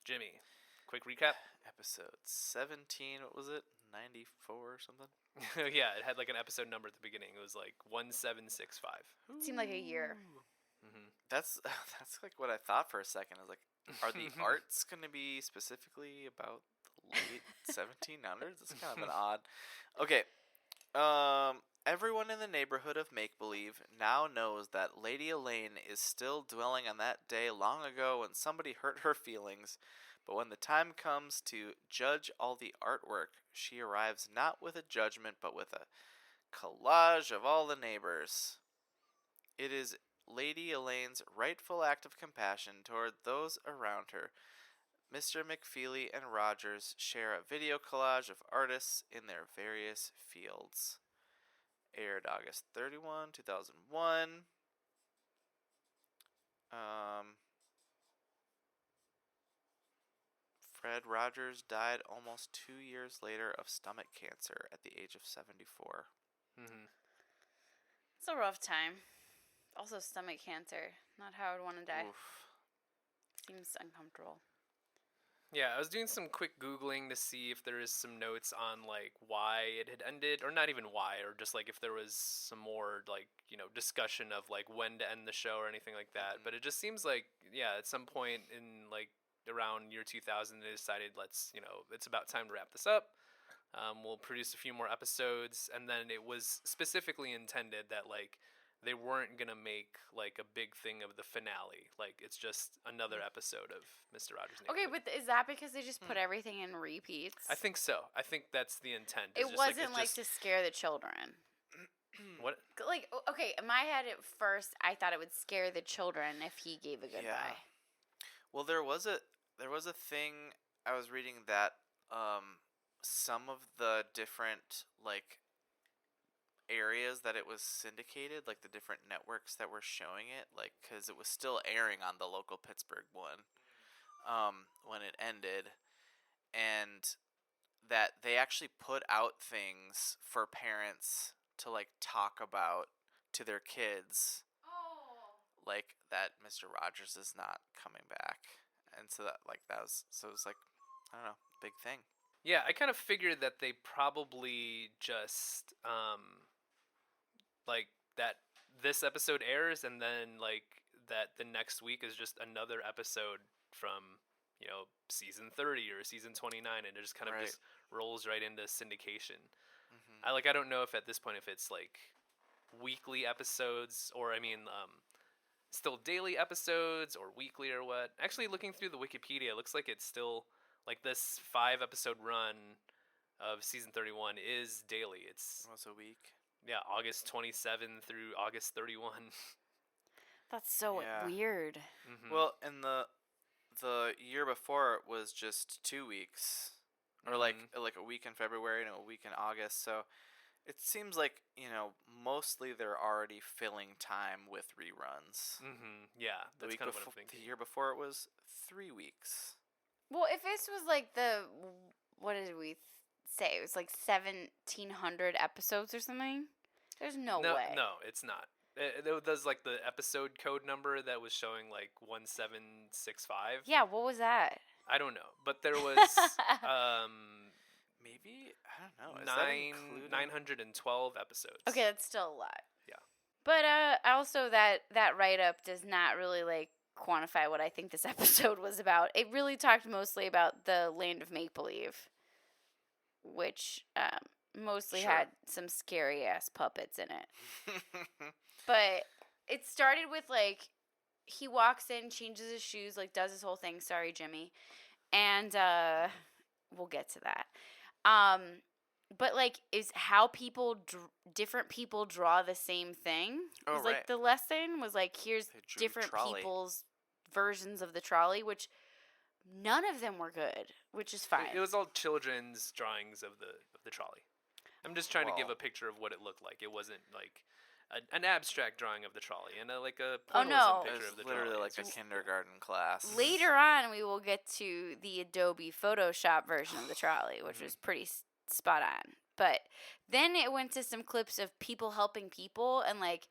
Jimmy, quick recap. Episode 17, what was it? 94 or something? Yeah, it had like an episode number at the beginning. It was like 1765. It seemed like a year. Mm-hmm. That's like what I thought for a second. I was like, are the arts going to be specifically about the late 1700s? It's kind of an odd. Okay. Everyone in the neighborhood of Make-Believe now knows that Lady Elaine is still dwelling on that day long ago when somebody hurt her feelings. But when the time comes to judge all the artwork, she arrives not with a judgment, but with a collage of all the neighbors. It is Lady Elaine's rightful act of compassion toward those around her. Mr. McFeely and Rogers share a video collage of artists in their various fields. Aired August 31, 2001. Fred Rogers died almost 2 years later of stomach cancer at the age of 74. Mm-hmm. It's a rough time. Also, stomach cancer. Not how I would want to die. Oof. Seems uncomfortable. Yeah, I was doing some quick Googling to see if there is some notes on, like, why it had ended, or not even why, or just, like, if there was some more, like, discussion of, like, when to end the show or anything like that. But it just seems like, yeah, at some point in, like, around year 2000, they decided, it's about time to wrap this up. We'll produce a few more episodes, and then it was specifically intended that, like, they weren't going to make, like, a big thing of the finale. Like, it's just another episode of Mr. Rogers' Neighborhood. Okay, but is that because they just put everything in repeats? I think so. I think that's the intent. It wasn't, to scare the children. What? Like, okay, in my head at first, I thought it would scare the children if he gave a goodbye. Yeah. Well, there was a thing I was reading that some of the different, like, areas that it was syndicated, like the different networks that were showing it, like, because it was still airing on the local Pittsburgh one when it ended, and that they actually put out things for parents to, like, talk about to their kids, like that Mr. Rogers is not coming back, and so that, like, it was like, I don't know, big thing. Yeah, I kind of figured that they probably just like that this episode airs, and then like that the next week is just another episode from season 30 or season 29, and it just kind of just rolls right into syndication. I don't know if at this point if it's like weekly episodes or still daily episodes or weekly or what. Actually, looking through the Wikipedia, it looks like it's still like this 5-episode run of season 31 is daily. It's once a week. Yeah, August 27 through August 31. That's so weird. Mm-hmm. Well, and the year before it was just 2 weeks, or like a week in February and a week in August. So it seems like mostly they're already filling time with reruns. Mm-hmm. Yeah, that's kind of what I'm thinking. The year before it was 3 weeks. Well, if this was like what did we say? It was like 1,700 episodes or something. There's no way. No, it's not. There's like the episode code number that was showing like 1765. Yeah, what was that? I don't know, but there was maybe, I don't know. Is 912 episodes. Okay, that's still a lot. Yeah. But also that write up does not really like quantify what I think this episode was about. It really talked mostly about the land of make believe, which mostly had some scary ass puppets in it. But it started with like he walks in, changes his shoes, like does his whole thing. Sorry, Jimmy, and we'll get to that. But like is how people different people draw the same thing. Oh, was like the lesson was like here's different people's versions of the trolley, which none of them were good, which is fine. It was all children's drawings of the trolley. I'm just trying to give a picture of what it looked like. It wasn't like an abstract drawing of the trolley and like a picture of the trolley. Literally like a kindergarten class. Later on, we will get to the Adobe Photoshop version of the trolley, which was pretty spot on. But then it went to some clips of people helping people, and like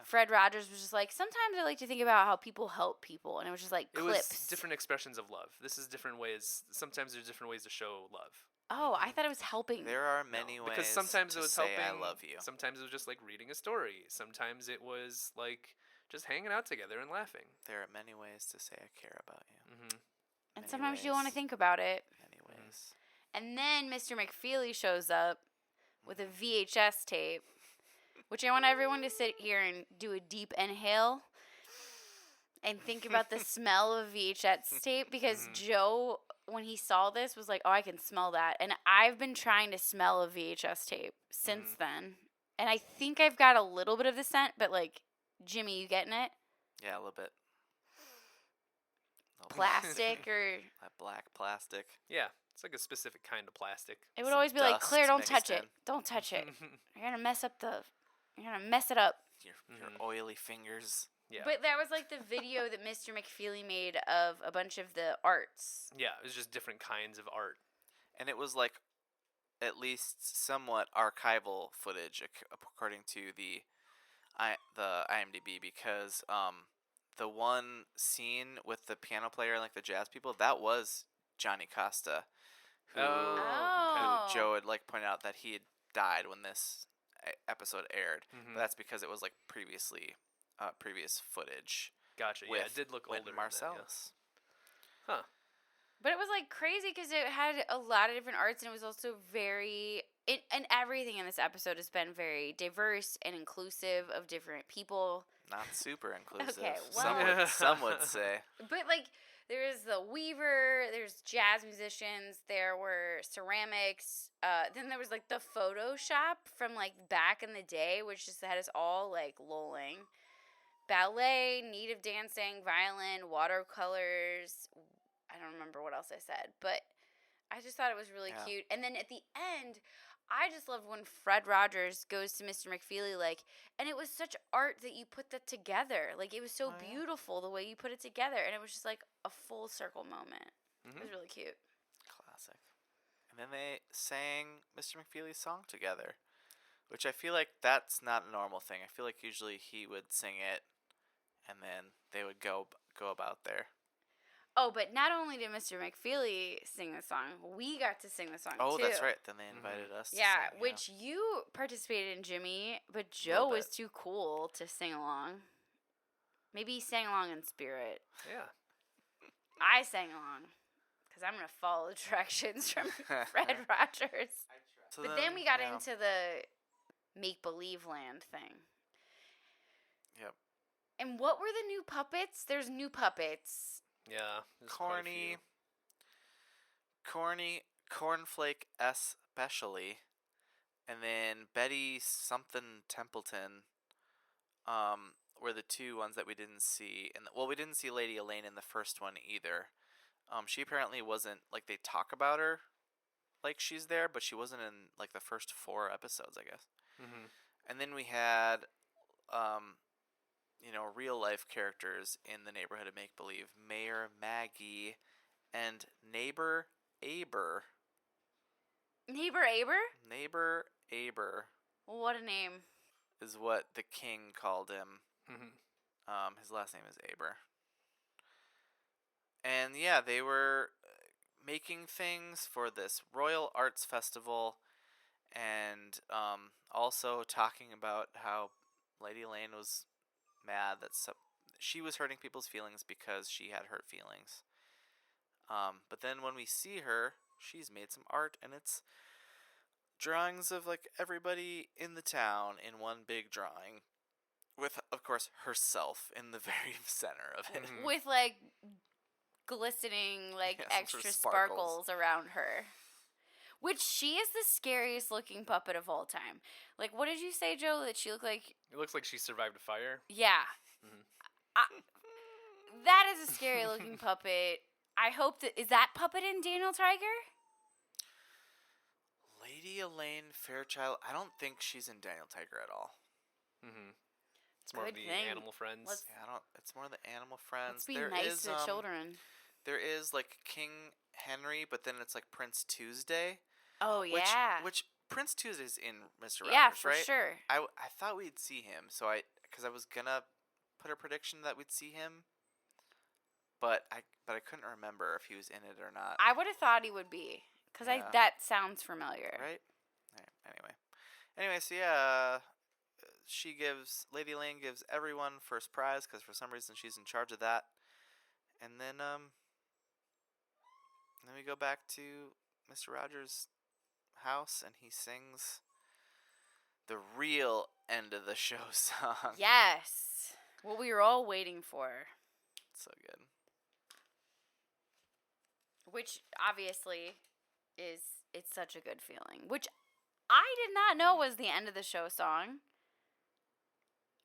Fred Rogers was just like, sometimes I like to think about how people help people, and it was just like clips. It was different expressions of love. This is different ways. Sometimes there's different ways to show love. Oh, I thought it was helping. There are many ways because sometimes it was say helping. I love you. Sometimes it was just like reading a story. Sometimes it was like just hanging out together and laughing. There are many ways to say I care about you. Mm-hmm. And sometimes you want to think about it. Many ways. And then Mr. McFeely shows up with a VHS tape, which I want everyone to sit here and do a deep inhale and think about the smell of VHS tape, because Joe, when he saw this, was like, oh, I can smell that. And I've been trying to smell a VHS tape since then. And I think I've got a little bit of the scent, but like, Jimmy, you getting it? Yeah, a little bit. Plastic or... That black plastic. Yeah, it's like a specific kind of plastic. It would always be like, Claire, don't touch it. Don't touch it. You're going to mess up You're going to mess it up. Your oily fingers. Yeah. But that was like the video that Mr. McFeely made of a bunch of the arts. Yeah, it was just different kinds of art. And it was like at least somewhat archival footage according to the IMDb, because the one scene with the piano player and like the jazz people, that was Johnny Costa, who Joe had like pointed out that he had died when this episode aired. But that's because it was like previous footage. Gotcha. Yeah, it did look older than Marcellus. That, yeah. Huh. But it was like crazy because it had a lot of different arts, and it was also and everything in this episode has been very diverse and inclusive of different people. Not super inclusive. Okay, well, some would say. But like, there is the weaver, there's jazz musicians, there were ceramics, then there was like the Photoshop from like back in the day, which just had us all like lolling. Ballet, native dancing, violin, watercolors. I don't remember what else I said, but I just thought it was really cute. And then at the end, I just loved when Fred Rogers goes to Mr. McFeely, like, and it was such art that you put that together. Like, it was so beautiful the way you put it together, and it was just like a full circle moment. It was really cute. Classic. And then they sang Mr. McFeely's song together, which I feel like that's not a normal thing. I feel like usually he would sing it, and then they would go about there. Oh, but not only did Mr. McFeely sing the song, we got to sing the song, too. Oh, that's right. Then they invited us to sing, which you participated in, Jimmy, but Joe was too cool to sing along. Maybe he sang along in spirit. Yeah. I sang along, because I'm going to follow the directions from Fred Rogers. But then we got into the make-believe land thing. Yep. And what were the new puppets? There's new puppets. Yeah. Corny, cornflake especially. and then Betty something Templeton, were the two ones that we didn't see. And we didn't see Lady Elaine in the first one either. She apparently wasn't, like, they talk about her like she's there, but she wasn't in, like, the first 4 episodes, I guess. Mm-hmm. And then we had, real life characters in the neighborhood of Make Believe: Mayor Maggie and Neighbor Aber. Neighbor Aber? Neighbor Aber. What a name. Is what the king called him. Mm-hmm. His last name is Aber. And yeah, they were making things for this Royal Arts Festival, and also talking about how Lady Elaine was mad that she was hurting people's feelings because she had hurt feelings. But then when we see her, she's made some art, and it's drawings of, like, everybody in the town in one big drawing, with, of course, herself in the very center of it. Mm-hmm. With, like, glistening, like, Yeah, some extra sort of sparkles around her. Which, she is the scariest looking puppet of all time. Like, what did you say, Joe? That she looked like... It looks like she survived a fire. Yeah. Mm-hmm. That is a scary looking puppet. I hope that... Is that puppet in Daniel Tiger? Lady Elaine Fairchild, I don't think she's in Daniel Tiger at all. Mm-hmm. It's more Good of the thing. animal friends. It's more the animal friends. Let's be nice to the children. There is, like, King Henry, but then it's like Prince Tuesday. Oh, yeah. Which Prince Tuesday's in Mr. Rogers, yeah, for right? sure. I thought we'd see him, because I was gonna put a prediction that we'd see him, but I couldn't remember if he was in it or not. I would have thought he would be, because Yeah. that sounds familiar. Right? Anyway, so yeah, Lady Elaine gives everyone first prize, because for some reason she's in charge of that. And then we go back to Mr. Rogers' house, and he sings the real end of the show song. Yes. What we were all waiting for. So good. Which, obviously, it's such a good feeling. Which I did not know was the end of the show song.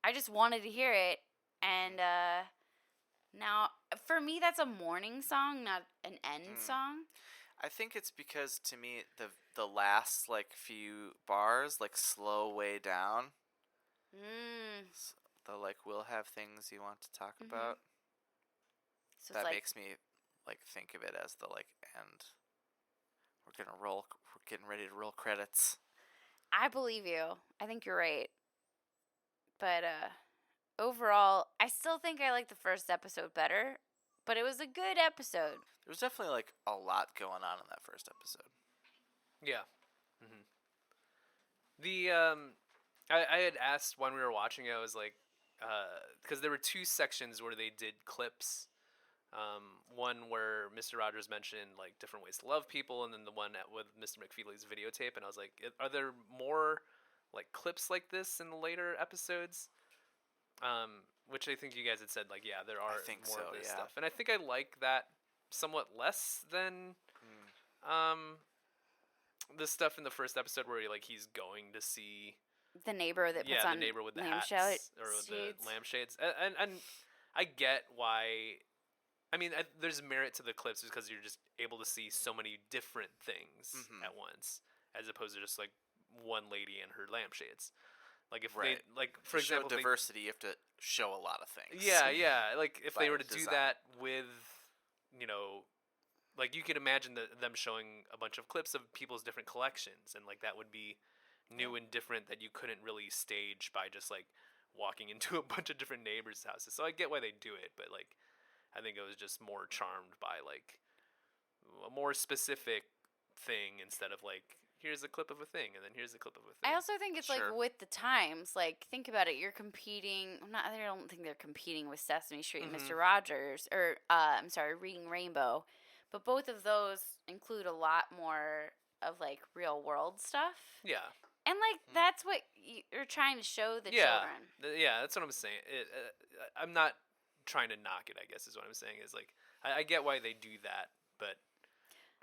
I just wanted to hear it. And now, for me, that's a morning song, not an end song. I think it's because, to me, the last, like, few bars, like, slow way down. The, like, we'll have things you want to talk about. So that makes me, like, think of it as the, like, end. We're getting ready to roll credits. I believe you. I think you're right. But overall, I still think I like the first episode better. But it was a good episode. There was definitely, like, a lot going on in that first episode. Yeah. Mm-hmm. I had asked when we were watching it, I was like, because there were 2 sections where they did clips. One where Mr. Rogers mentioned, like, different ways to love people, and then the one with Mr. McFeely's videotape. And I was like, are there more, like, clips like this in the later episodes? Which I think you guys had said, like, yeah, there are more of this stuff. And I think I like that somewhat less than the stuff in the first episode where he's going to see the neighbor that puts on the neighbor with the hats or with the lampshades. And I get why. I mean, there's merit to the clips because you're just able to see so many different things at once, as opposed to just, like, one lady and her lampshades. Like, if they, like, for example, diversity, you have to show a lot of things. Yeah. Like, if they were to do that with, like, you could imagine them showing a bunch of clips of people's different collections, and, like, that would be new and different that you couldn't really stage by just, like, walking into a bunch of different neighbors' houses. So I get why they do it, but, like, I think it was just more charmed by, like, a more specific thing instead of, like, here's a clip of a thing, and then here's a clip of a thing. I also think it's, like, with the times. Like, think about it. You're competing. I don't think they're competing with Sesame Street and Mr. Rogers. Or, I'm sorry, Reading Rainbow. But both of those include a lot more of, like, real-world stuff. Yeah. And, like, that's what you're trying to show the children. Yeah, that's what I'm saying. I'm not trying to knock it, I guess, is what I'm saying. Is, like, I get why they do that, but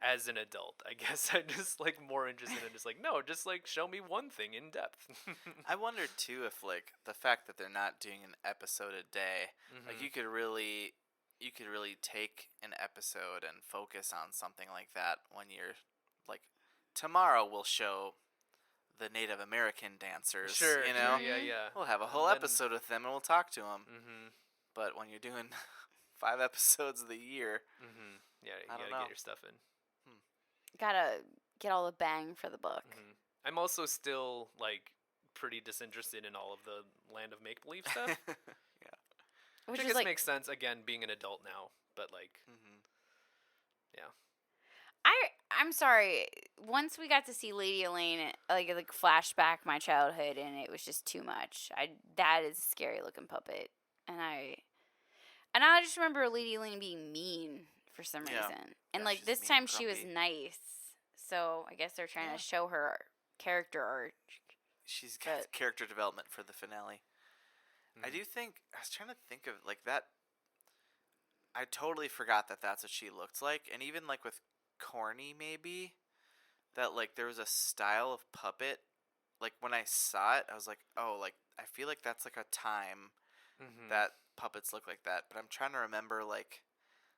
as an adult. I guess I'm just like more interested in just like, no, just like show me one thing in depth. I wonder too if like the fact that they're not doing an episode a day, like you could really take an episode and focus on something like that when you're like, tomorrow we'll show the Native American dancers. Sure, you know, yeah. we'll have a whole episode with them and we'll talk to them. But when you're doing 5 episodes of the year, yeah, you I don't gotta know. get your stuff in. Gotta get all the bang for the book. I'm also still like pretty disinterested in all of the Land of Make Believe stuff. Which I guess like, makes sense, again, being an adult now, but like, yeah. I'm sorry. Once we got to see Lady Elaine, like flashback my childhood, and it was just too much. That is a scary looking puppet, and I just remember Lady Elaine being mean for some reason, and like this time she was nice. So I guess they're trying to show her character arc. She's got character development for the finale. I do think, I was trying to think of like that. I totally forgot that that's what she looked like, and even like with Corny, maybe that like there was a style of puppet. Like when I saw it, I was like, oh, like I feel like that's like a time that puppets look like that. But I'm trying to remember like,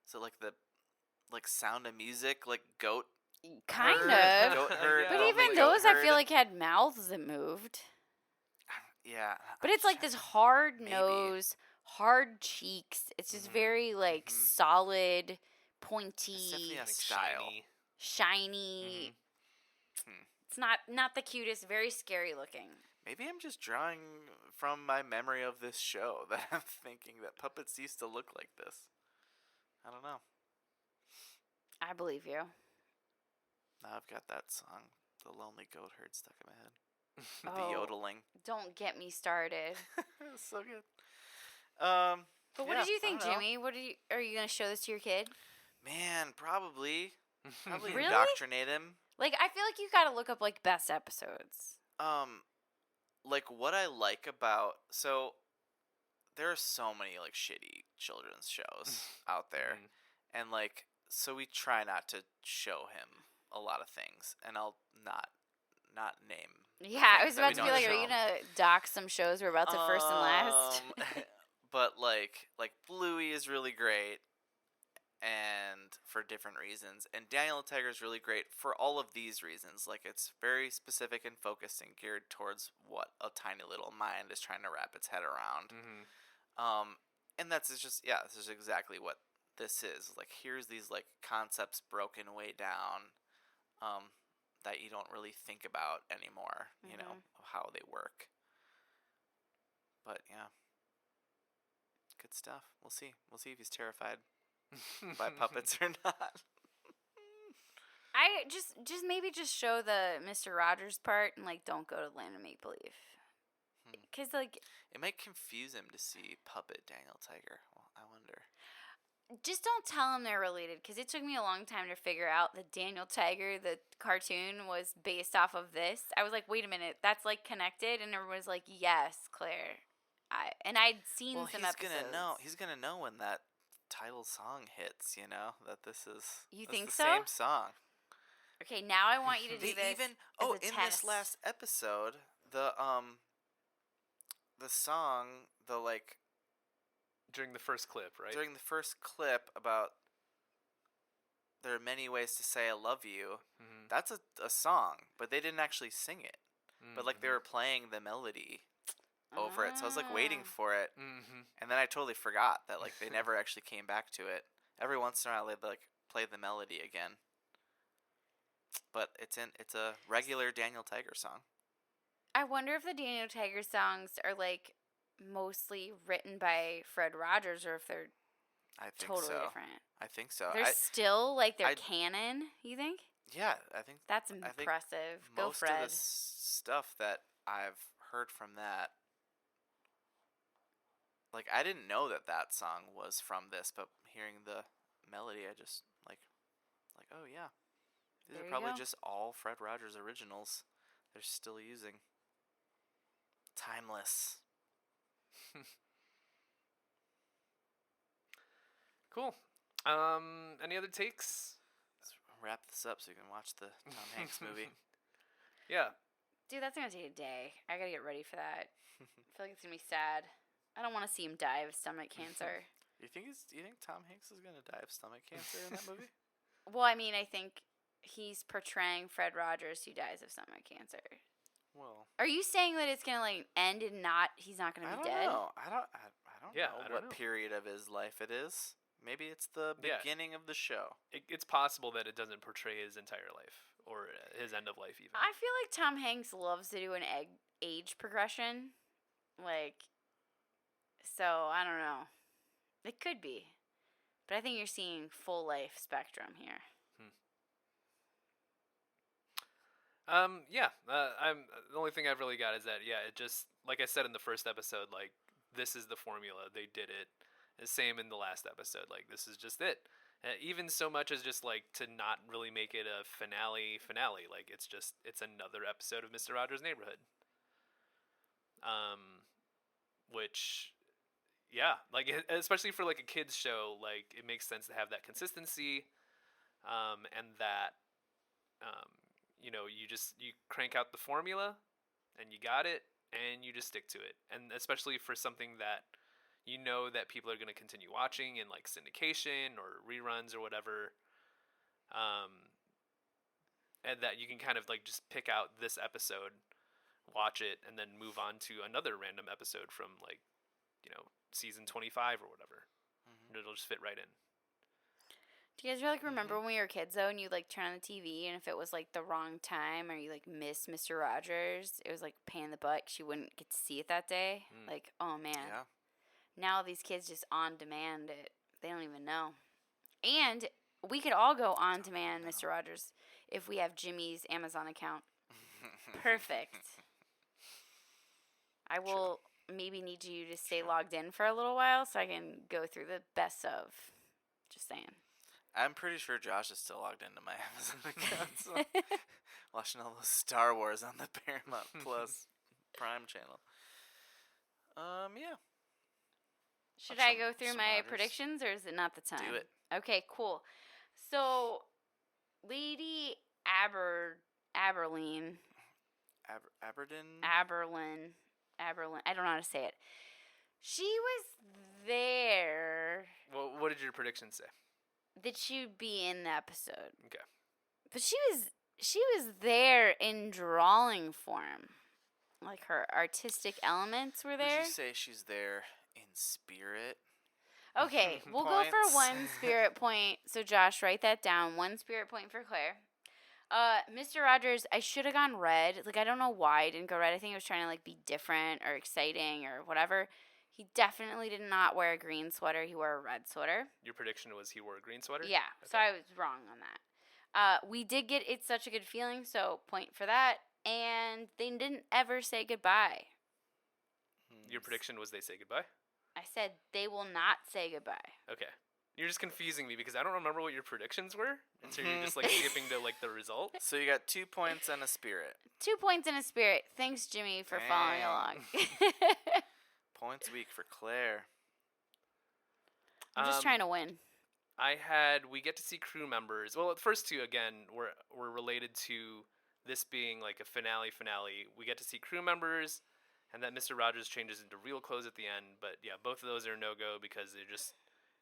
so like the like Sound of Music, like goat. Kind of. But even those, I feel like had mouths that moved. Yeah. But it's like this hard nose, hard cheeks. It's just very like solid, pointy, style. Shiny. It's not the cutest, very scary looking. Maybe I'm just drawing from my memory of this show that I'm thinking that puppets used to look like this. I don't know. I believe you. Now I've got that song, The Lonely Goat Herd, stuck in my head. The yodeling. Don't get me started. So good. But what did you think, Jimmy? Are you gonna show this to your kid? Man, probably Really? Indoctrinate him. Like, I feel like you gotta look up like best episodes. Like what I like about, so there are so many like shitty children's shows out there, and like so we try not to show him a lot of things, and I'll not name. Yeah, I was about to be like, are you gonna dock some shows we're about to first and last? But like Bluey is really great, and for different reasons, and Daniel Tiger is really great for all of these reasons. Like it's very specific and focused and geared towards what a tiny little mind is trying to wrap its head around. And this is exactly what this is. Like here's these like concepts broken way down, that you don't really think about anymore, you know, of how they work. But yeah, good stuff. We'll see if he's terrified by puppets or not. I just maybe just show the Mr. Rogers part and like don't go to Land of Make Believe. Because like it might confuse him to see puppet Daniel Tiger. Well, I wonder. Just don't tell him they're related, because it took me a long time to figure out that Daniel Tiger, the cartoon, was based off of this. I was like, wait a minute, that's like connected, and everyone was like, yes, Claire. I'd seen some episodes. He's gonna know when that title song hits. You know that this is. You think the so? Same song. Okay, now I want you to do this. In this last episode, the song, the like. During the first clip, right? During the first clip about there are many ways to say I love you. That's a song, but they didn't actually sing it. But like they were playing the melody over it, so I was like waiting for it, and then I totally forgot that like they never actually came back to it. Every once in a while they'd like play the melody again, but it's a regular Daniel Tiger song. I wonder if the Daniel Tiger songs are like mostly written by Fred Rogers, or if they're totally different. I think so. They're still like they're canon, you think? Yeah, I think that's impressive. Go most Fred. Most of the stuff that I've heard from that, like I didn't know that song was from this, but hearing the melody, I just like oh yeah, these are probably just all Fred Rogers originals they're still using. Timeless. Cool. Any other takes? wrap this up so you can watch the Tom Hanks movie. Yeah. Dude, that's gonna take a day. I gotta get ready for that. I feel like it's gonna be sad. I don't want to see him die of stomach cancer. Do you think Tom Hanks is gonna die of stomach cancer in that movie? Well, I mean, I think he's portraying Fred Rogers who dies of stomach cancer. Well, are you saying that it's gonna like end and he's not gonna be dead? I don't know what period of his life it is. Maybe it's the beginning of the show. It's possible that it doesn't portray his entire life or his end of life even. I feel like Tom Hanks loves to do an age progression, so I don't know. It could be, but I think you're seeing full life spectrum here. Yeah. I'm the only thing I've really got is that it just like I said in the first episode, like this is the formula. They did it. The same in the last episode. Like this is just it. Even so much as just like to not really make it a finale. Like it's another episode of Mr. Rogers' Neighborhood. Which, yeah, like especially for like a kids show, like it makes sense to have that consistency, and that, you crank out the formula, and you got it, and you just stick to it, and especially for something that that people are going to continue watching in like syndication or reruns or whatever, and that you can kind of like just pick out this episode, watch it, and then move on to another random episode from like, season 25 or whatever. Mm-hmm. It'll just fit right in. Do you guys like remember when we were kids though, and you'd like turn on the TV, and if it was like the wrong time or you like missed Mr. Rogers, it was like pain in the butt 'cause you wouldn't get to see it that day. Like, oh man. Yeah. Now these kids just on demand it. They don't even know. And we could all go on demand Mr. Rogers if we have Jimmy's Amazon account. Perfect. I will maybe need you to stay logged in for a little while so I can go through the best of. Just saying. I'm pretty sure Josh is still logged into my Amazon account. So watching all those Star Wars on the Paramount Plus Prime channel. Yeah. Should I go through my predictions, or is it not the time? Do it. Okay, cool. So, Lady Aberlin. Aberlin. I don't know how to say it. She was there. Well, what did your prediction say? That she'd be in the episode. Okay. But she was there in drawing form. Like her artistic elements were there. Did you say she's there in spirit? Okay, we'll go for 1 spirit point. So Josh, write that down. 1 spirit point for Claire. Mr. Rogers, I should have gone red. Like, I don't know why I didn't go red. I think I was trying to like be different or exciting or whatever. He definitely did not wear a green sweater. He wore a red sweater. Your prediction was he wore a green sweater? Yeah, okay. So I was wrong on that. We did get It's Such a Good Feeling, so point for that. And they didn't ever say goodbye. Your prediction was they say goodbye? I said they will not say goodbye. Okay. You're just confusing me because I don't remember what your predictions were. And so you're just like skipping to like the result. So you got 2 points and a spirit. 2 points and a spirit. Thanks, Jimmy, for following along. Points week for Claire. I'm just trying to win. We get to see crew members. Well, the first two, again, were related to this being like a finale. We get to see crew members, and that Mr. Rogers changes into real clothes at the end. But yeah, both of those are no-go because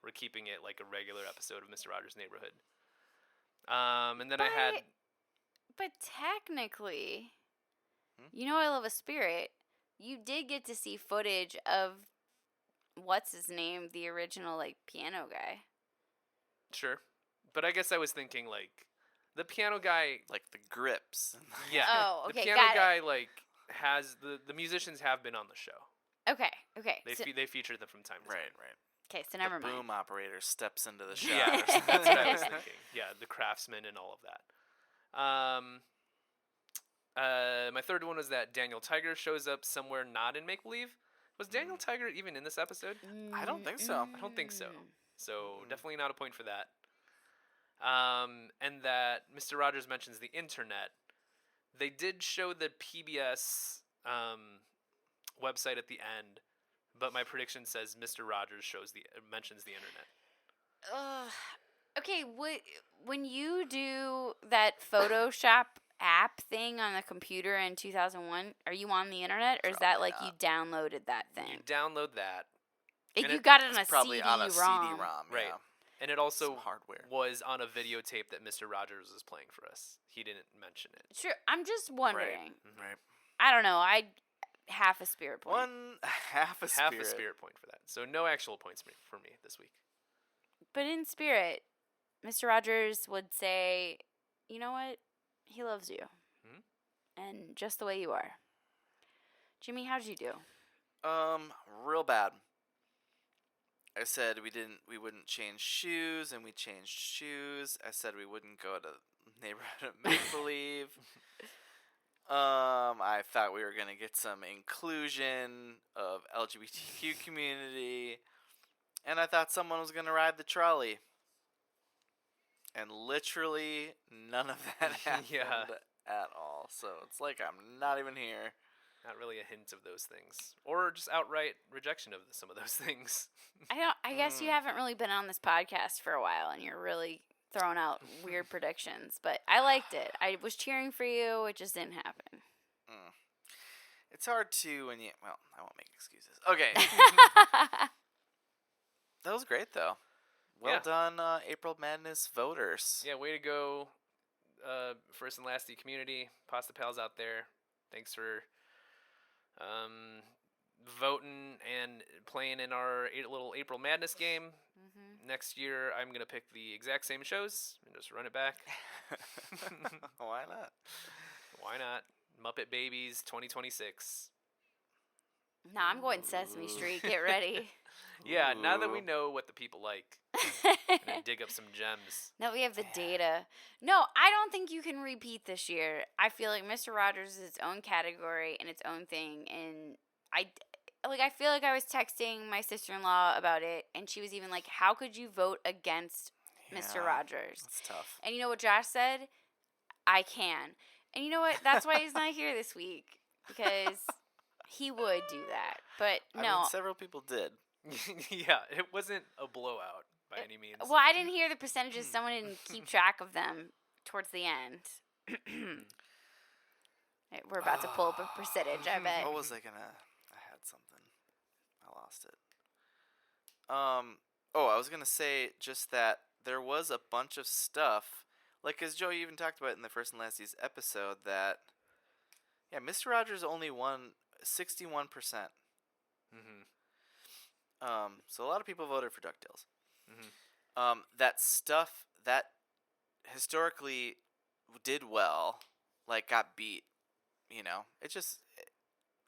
we're keeping it like a regular episode of Mr. Rogers' Neighborhood. And then But technically, I love a spirit. You did get to see footage of what's his name, the original like piano guy. Sure, but I guess I was thinking like the piano guy, like the grips. Yeah. Oh, okay. The piano guy like has the musicians have been on the show. Okay. They feature them from time to time. Right. Okay, so never mind. The boom operator steps into the shot. Yeah, that's what I was thinking. Yeah, the craftsman and all of that. My third one was that Daniel Tiger shows up somewhere not in Make Believe. Was Daniel Tiger even in this episode? I don't think so. I don't think so. So definitely not a point for that. And that Mr. Rogers mentions the internet. They did show the PBS website at the end, but my prediction says Mr. Rogers mentions the internet. Okay, when you do that Photoshop app thing on the computer in 2001, are you on the internet, or is that like you downloaded that thing? You download that. You got it on a probably CD-ROM. on a CD-ROM, right? Yeah. And it also Some hardware was on a videotape that Mr. Rogers was playing for us. He didn't mention it. Sure, I'm just wondering. Right. I don't know. Half a spirit point. Half a spirit point for that. So no actual points for me this week. But in spirit, Mr. Rogers would say, "You know what? He loves you, and just the way you are." Jimmy, how'd you do? Real bad. I said we wouldn't change shoes, and we changed shoes. I said we wouldn't go to neighborhood make-believe. I thought we were gonna get some inclusion of LGBTQ community, and I thought someone was gonna ride the trolley. And literally none of that happened at all. So it's like I'm not even here. Not really a hint of those things, or just outright rejection of some of those things. I guess you haven't really been on this podcast for a while, and you're really throwing out weird predictions. But I liked it. I was cheering for you. It just didn't happen. It's hard to when you. Well, I won't make excuses. Okay. That was great, though. Well done, April Madness voters. Yeah, way to go, First and Lasty community, Pasta Pals out there. Thanks for voting and playing in our little April Madness game. Next year, I'm going to pick the exact same shows and just run it back. Why not? Why not? Muppet Babies 2026. Nah, I'm going Sesame Street. Get ready. Yeah, now that we know what the people like, gonna dig up some gems. Now we have the data. No, I don't think you can repeat this year. I feel like Mr. Rogers is its own category and its own thing, and I feel like I was texting my sister-in-law about it, and she was even like, "How could you vote against Mr. Rogers?" That's tough. And you know what Josh said? I can. And you know what? That's why he's not here this week, because he would do that. But no. I mean, several people did. Yeah, it wasn't a blowout by any means. Well, I didn't hear the percentages. Someone didn't keep track of them towards the end. We're about to pull up a percentage, I bet. What was I gonna... I had something. I lost it. I was gonna say just that there was a bunch of stuff, like, as Joey even talked about in the First and Lasties episode, that, yeah, Mr. Rogers only won 61%. So a lot of people voted for DuckTales. That stuff that historically did well, like, got beat, you know. It's just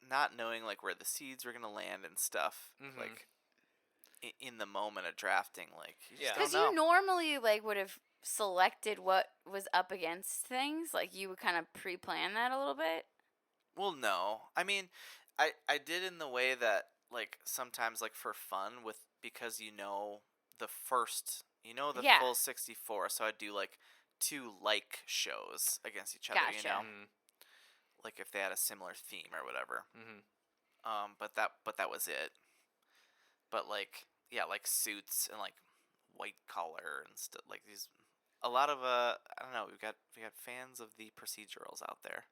not knowing, like, where the seeds were gonna land and stuff, like, in the moment of drafting, like, you just don't know. Because you normally, like, would have selected what was up against things, like, you would kind of pre-plan that a little bit. Well, no. I mean, I did in the way that, like, sometimes, like, for fun, because you know the first, full 64, so I'd do, like, 2 like shows against each other, Gotcha. you know? Like, if they had a similar theme or whatever. But that was it. But, like, yeah, like, Suits and, like, White Collar and stuff, like, these, a lot of, I don't know, we got fans of the procedurals out there.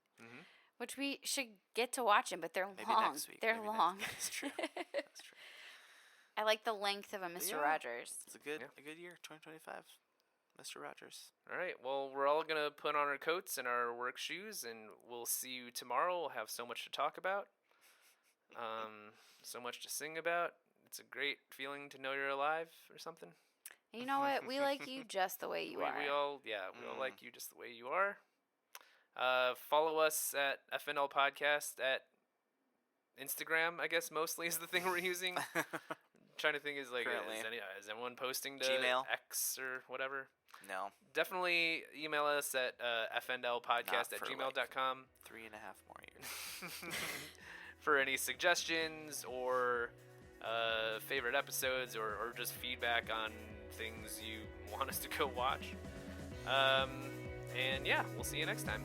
Which we should get to watching, but they're Maybe long. next week. They're long. That's true. That's true. I like the length of a Mr. Rogers. It's a good year, 2025. Mr. Rogers. All right. Well, we're all going to put on our coats and our work shoes, and we'll see you tomorrow. We'll have so much to talk about, so much to sing about. It's a great feeling to know you're alive or something. And you know what? We like you just the way you are. We all like you just the way you are. Follow us at FNL Podcast at Instagram, I guess mostly is the thing we're using. Trying to think is anyone posting to Gmail? X or whatever? No. Definitely email us at fnlpodcast@gmail.com. 3.5 more years. For any suggestions or favorite episodes or just feedback on things you want us to go watch. And yeah, we'll see you next time.